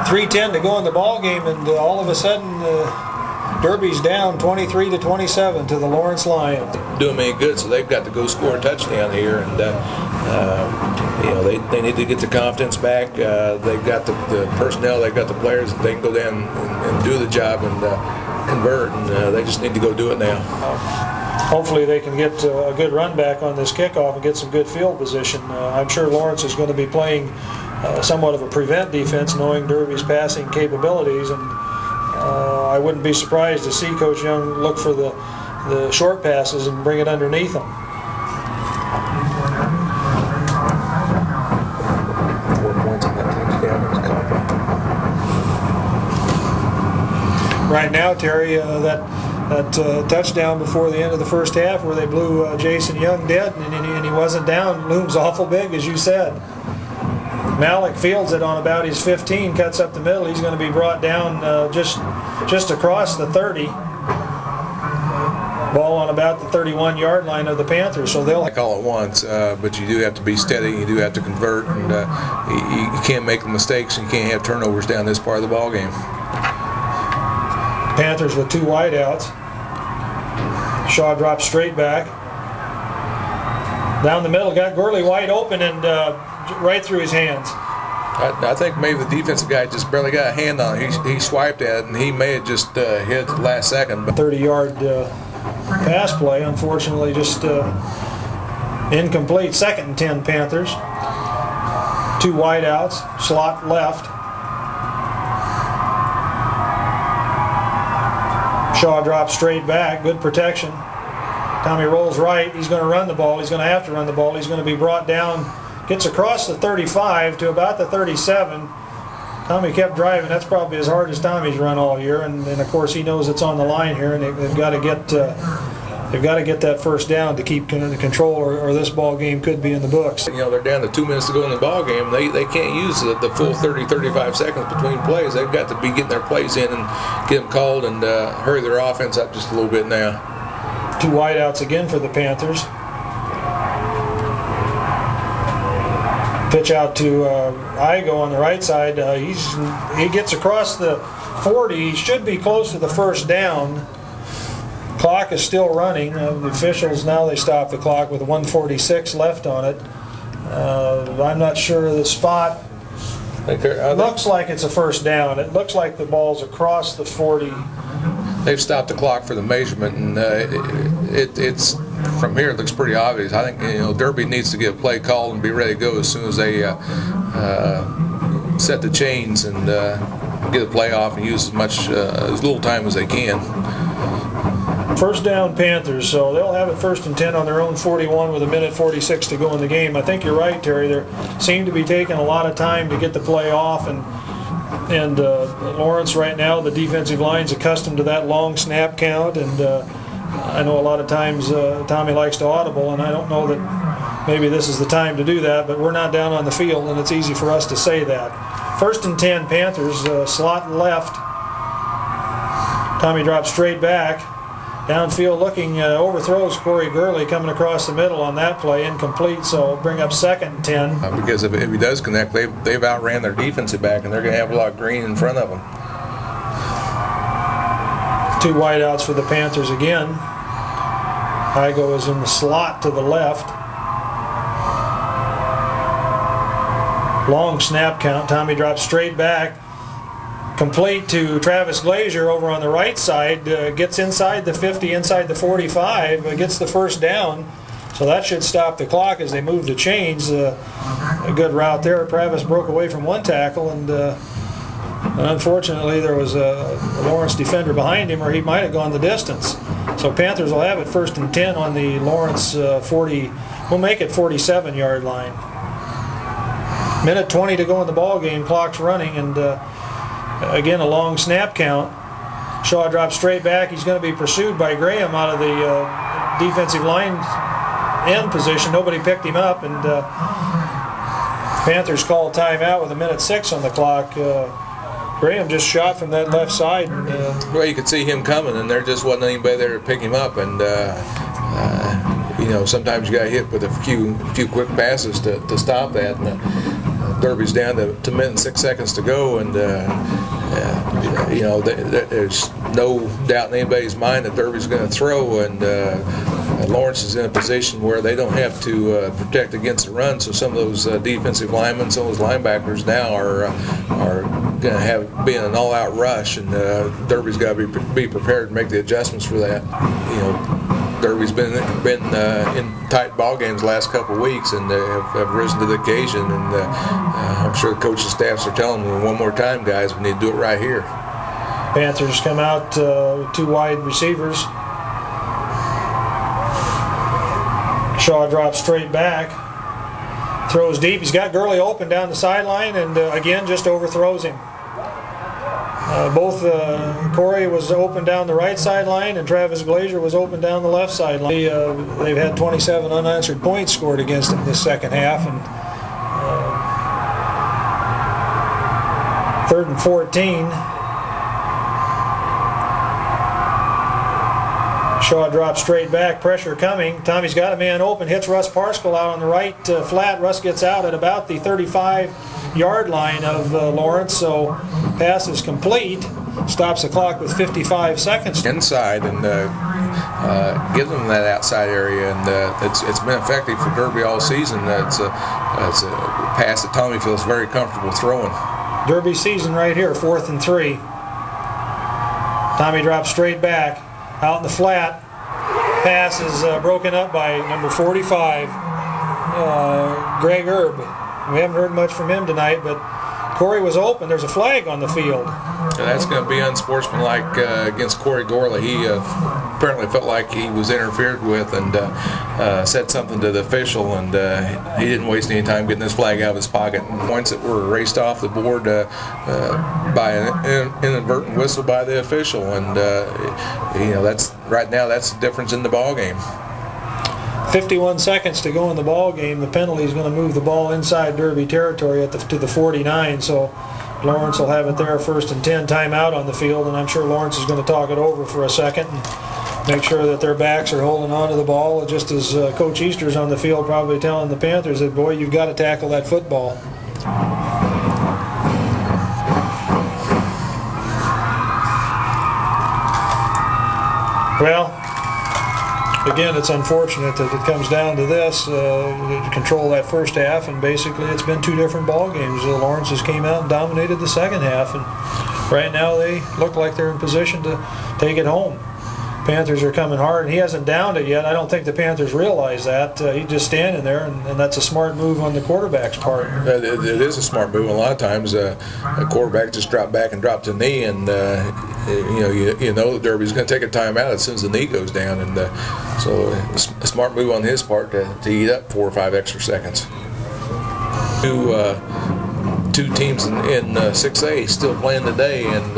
3:10 to go in the ball game, and all of a sudden Derby's down 23-27 to the Lawrence Lions. Do them any good, so they've got to go score a touchdown here, and they need to get the confidence back. They've got the personnel, they've got the players that they can go down and do the job and convert, and they just need to go do it now. Hopefully they can get a good run back on this kickoff and get some good field position. I'm sure Lawrence is going to be playing somewhat of a prevent defense, knowing Derby's passing capabilities, and I wouldn't be surprised to see Coach Young look for the short passes and bring it underneath them. 4 points on that touchdown. Right now, Terry, that touchdown before the end of the first half where they blew Jason Young dead and he wasn't down looms awful big, as you said. Malik fields it on about his 15, cuts up the middle. He's going to be brought down just across the 30. Ball on about the 31-yard line of the Panthers, so they'll... Like all at once, but you do have to be steady. You do have to convert, and you can't make the mistakes. And you can't have turnovers down this part of the ball game. Panthers with two wideouts. Shaw drops straight back. Down the middle, got Gurley wide open and right through his hands. I think maybe the defensive guy just barely got a hand on it. He swiped at it, and he may have just hit it the last second. But 30-yard pass play, unfortunately, just incomplete. 2nd and 10 Panthers. Two wideouts, slot left. Shaw drops straight back, good protection. Tommy rolls right, he's going to run the ball, he's going to have to run the ball, he's going to be brought down, gets across the 35 to about the 37. Tommy kept driving, that's probably as hard as Tommy's run all year, and of course he knows it's on the line here, and they've got to get that first down to keep control, or this ball game could be in the books. they're down to 2 minutes to go in the ball game. They can't use the full 30-35 seconds between plays. They've got to be getting their plays in and get them called and hurry their offense up just a little bit now. Two wideouts again for the Panthers. Pitch out to Igo on the right side. He gets across the 40. He should be close to the first down. Clock is still running. The officials now they stop the clock with 1:46 left on it. I'm not sure of the spot. Looks like it's a first down. It looks like the ball's across the 40. They've stopped the clock for the measurement, and it's from here. It looks pretty obvious. I think Derby needs to get a play called and be ready to go as soon as they set the chains and get a play off and use as little time as they can. First down Panthers, so they'll have it 1st and 10 on their own 41 with 1:46 to go in the game. I think you're right, Terry. They seem to be taking a lot of time to get the play off, and Lawrence right now, the defensive line's accustomed to that long snap count, and I know a lot of times Tommy likes to audible, and I don't know that maybe this is the time to do that, but we're not down on the field, and it's easy for us to say that. 1st and 10 Panthers, slot left. Tommy drops straight back. Downfield looking, overthrows Corey Gurley coming across the middle on that play, incomplete, so bring up 2nd and 10. Because if he does connect, they've outran their defensive back, and they're going to have a lot of green in front of them. 2 wideouts for the Panthers again. Igo is in the slot to the left. Long snap count. Tommy drops straight back. Complete to Travis Glazier over on the right side. Gets inside the 50, inside the 45. Gets the first down. So that should stop the clock as they move the chains. A good route there. Travis broke away from 1 tackle, and unfortunately there was a Lawrence defender behind him, or he might have gone the distance. So Panthers will have it 1st and 10 on the Lawrence 40. We'll make it 47-yard line. Minute 20 to go in the ball game. Clock's running, and again a long snap count. Shaw drops straight back. He's going to be pursued by Graham out of the defensive line end position. Nobody picked him up, and Panthers call timeout with 1:06 on the clock. Graham just shot from that left side. And, well, you could see him coming, and there just wasn't anybody there to pick him up. And sometimes you got hit with a few quick passes to stop that. And Derby's down to 1 minute and 6 seconds to go, and there's no doubt in anybody's mind that Derby's going to throw, and Lawrence is in a position where they don't have to protect against the run. So some of those defensive linemen, some of those linebackers now are going to be in an all-out rush, and Derby's got to be prepared to make the adjustments for that. Derby's been in tight ball games the last couple of weeks, and have risen to the occasion. And I'm sure the coaching staffs are telling them one more time, guys, we need to do it right here. Panthers come out with 2 wide receivers. Shaw drops straight back, throws deep. He's got Gurley open down the sideline, and again just overthrows him. Both Corey was open down the right sideline, and Travis Glazier was open down the left sideline. They've had 27 unanswered points scored against them this second half, and 3rd and 14. Shaw drops straight back, pressure coming. Tommy's got a man open, hits Russ Parscale out on the right flat. Russ gets out at about the 35-yard line of Lawrence, so pass is complete. Stops the clock with 55 seconds. Inside, and gives them that outside area, and it's been effective for Derby all season. It's a pass that Tommy feels very comfortable throwing. Derby season right here, 4th and 3. Tommy drops straight back. Out in the flat, pass is broken up by number 45, Greg Erb. We haven't heard much from him tonight, but Corey was open. There's a flag on the field. That's going to be unsportsmanlike against Corey Gorley. He apparently felt like he was interfered with, and said something to the official, and he didn't waste any time getting this flag out of his pocket. And points that were erased off the board by an inadvertent whistle by the official, and that's right now that's the difference in the ball game. 51 seconds to go in the ball game. The penalty is going to move the ball inside Derby territory to the 49, so Lawrence will have it there, 1st and 10, timeout on the field, and I'm sure Lawrence is going to talk it over for a second and make sure that their backs are holding on to the ball, just as Coach Easter's on the field probably telling the Panthers that, boy, you've got to tackle that football. Well, again, it's unfortunate that it comes down to this, to control that first half, and basically it's been 2 different ball games. Lawrence has came out and dominated the second half, and right now they look like they're in position to take it home. Panthers are coming hard, and he hasn't downed it yet. I don't think the Panthers realize that. He's just standing there, and that's a smart move on the quarterback's part. It is a smart move. A lot of times a quarterback just drop back and drop the knee, and you know that Derby's going to take a timeout as soon as the knee goes down, and so a smart move on his part to eat up 4 or 5 extra seconds. Two teams in 6A still playing today, and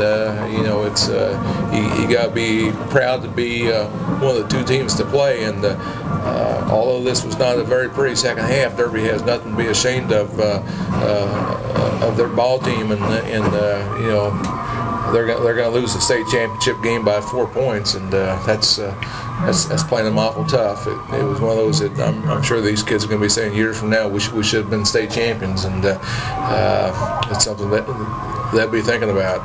it's you got to be proud to be one of the 2 teams to play. And although this was not a very pretty second half, Derby has nothing to be ashamed of their ball team, and they're going to lose the state championship game by 4 points, and that's playing them awful tough. It was one of those that I'm sure these kids are going to be saying years from now we should have been state champions, and it's something that they'll be thinking about.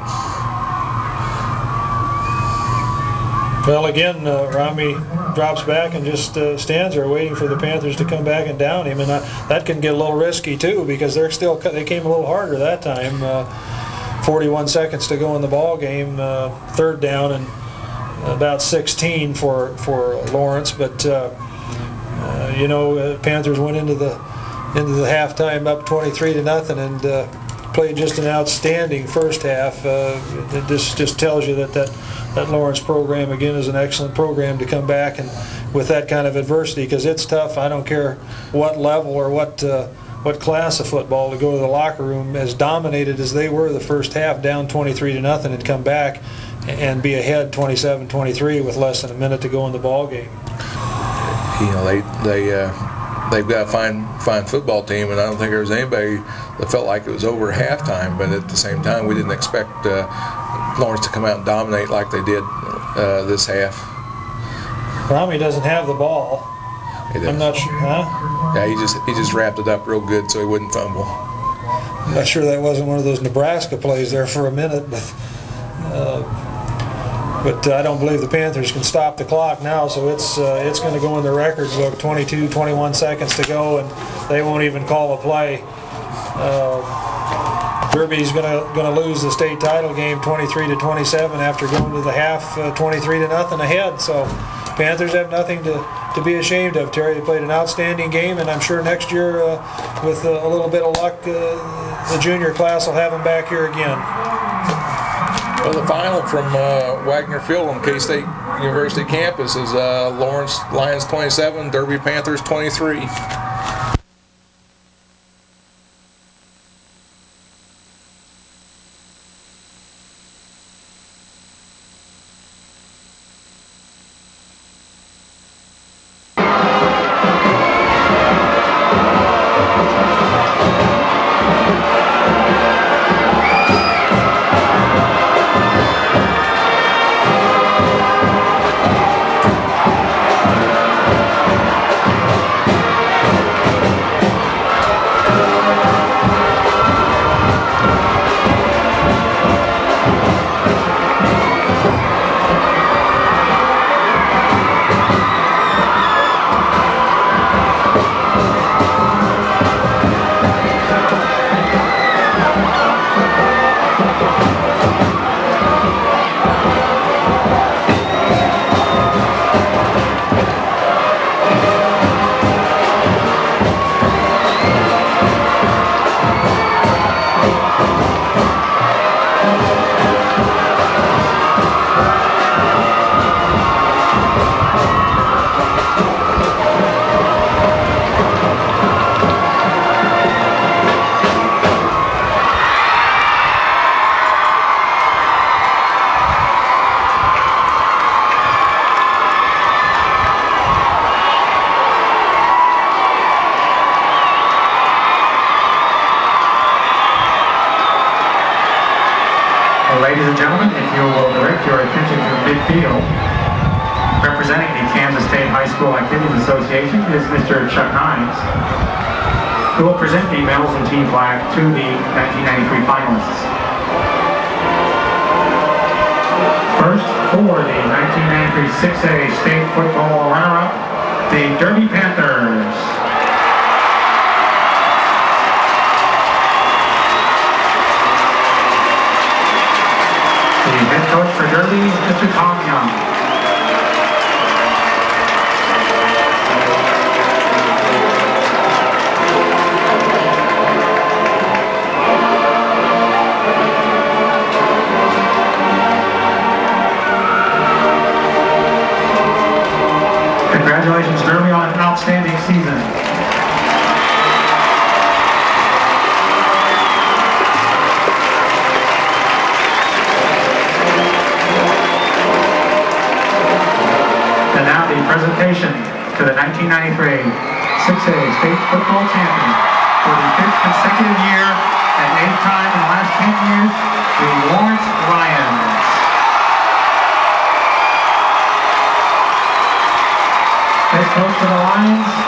Well, again, Rami drops back and just stands there waiting for the Panthers to come back and down him, and that can get a little risky too, because they came a little harder that time. 41 seconds to go in the ball game, third down and about 16 for Lawrence, but Panthers went into the halftime up 23-0 and played just an outstanding first half. It just tells you that Lawrence program, again, is an excellent program to come back and with that kind of adversity, because it's tough. I don't care what level or what class of football, to go to the locker room as dominated as they were the first half, down 23-0, and come back and be ahead 27-23 with less than a minute to go in the ball game. They've got a fine football team, and I don't think there was anybody that felt like it was over halftime. But at the same time, we didn't expect Lawrence to come out and dominate like they did this half. Rami doesn't have the ball. I'm not sure, huh? Yeah, he just wrapped it up real good so he wouldn't fumble. I'm not sure that wasn't one of those Nebraska plays there for a minute, but I don't believe the Panthers can stop the clock now, so it's going to go in the records book. 21 seconds to go, and they won't even call a play. Derby's going to lose the state title game 23-27 after going to the half 23-0 ahead. So Panthers have nothing to be ashamed of. Terry, they played an outstanding game, and I'm sure next year, with a little bit of luck, the junior class will have them back here again. Well, the final from Wagner Field on K-State University campus is Lawrence Lions 27, Derby Panthers 23. Ladies and gentlemen, if you will direct your attention to midfield, representing the Kansas State High School Activities Association is Mr. Chuck Hines, who will present the medals and team flag to the 1993 finalists. First, for the 1993 6A state football runner-up, the Derby Panthers. The head coach for Derby, Mr. Tom Young. Congratulations, Derby, on an outstanding season. And now the presentation to the 1993 6A state football champion for the 5th consecutive year and 8th time in the last continues, the Lawrence Lions. Head coach for the Lions,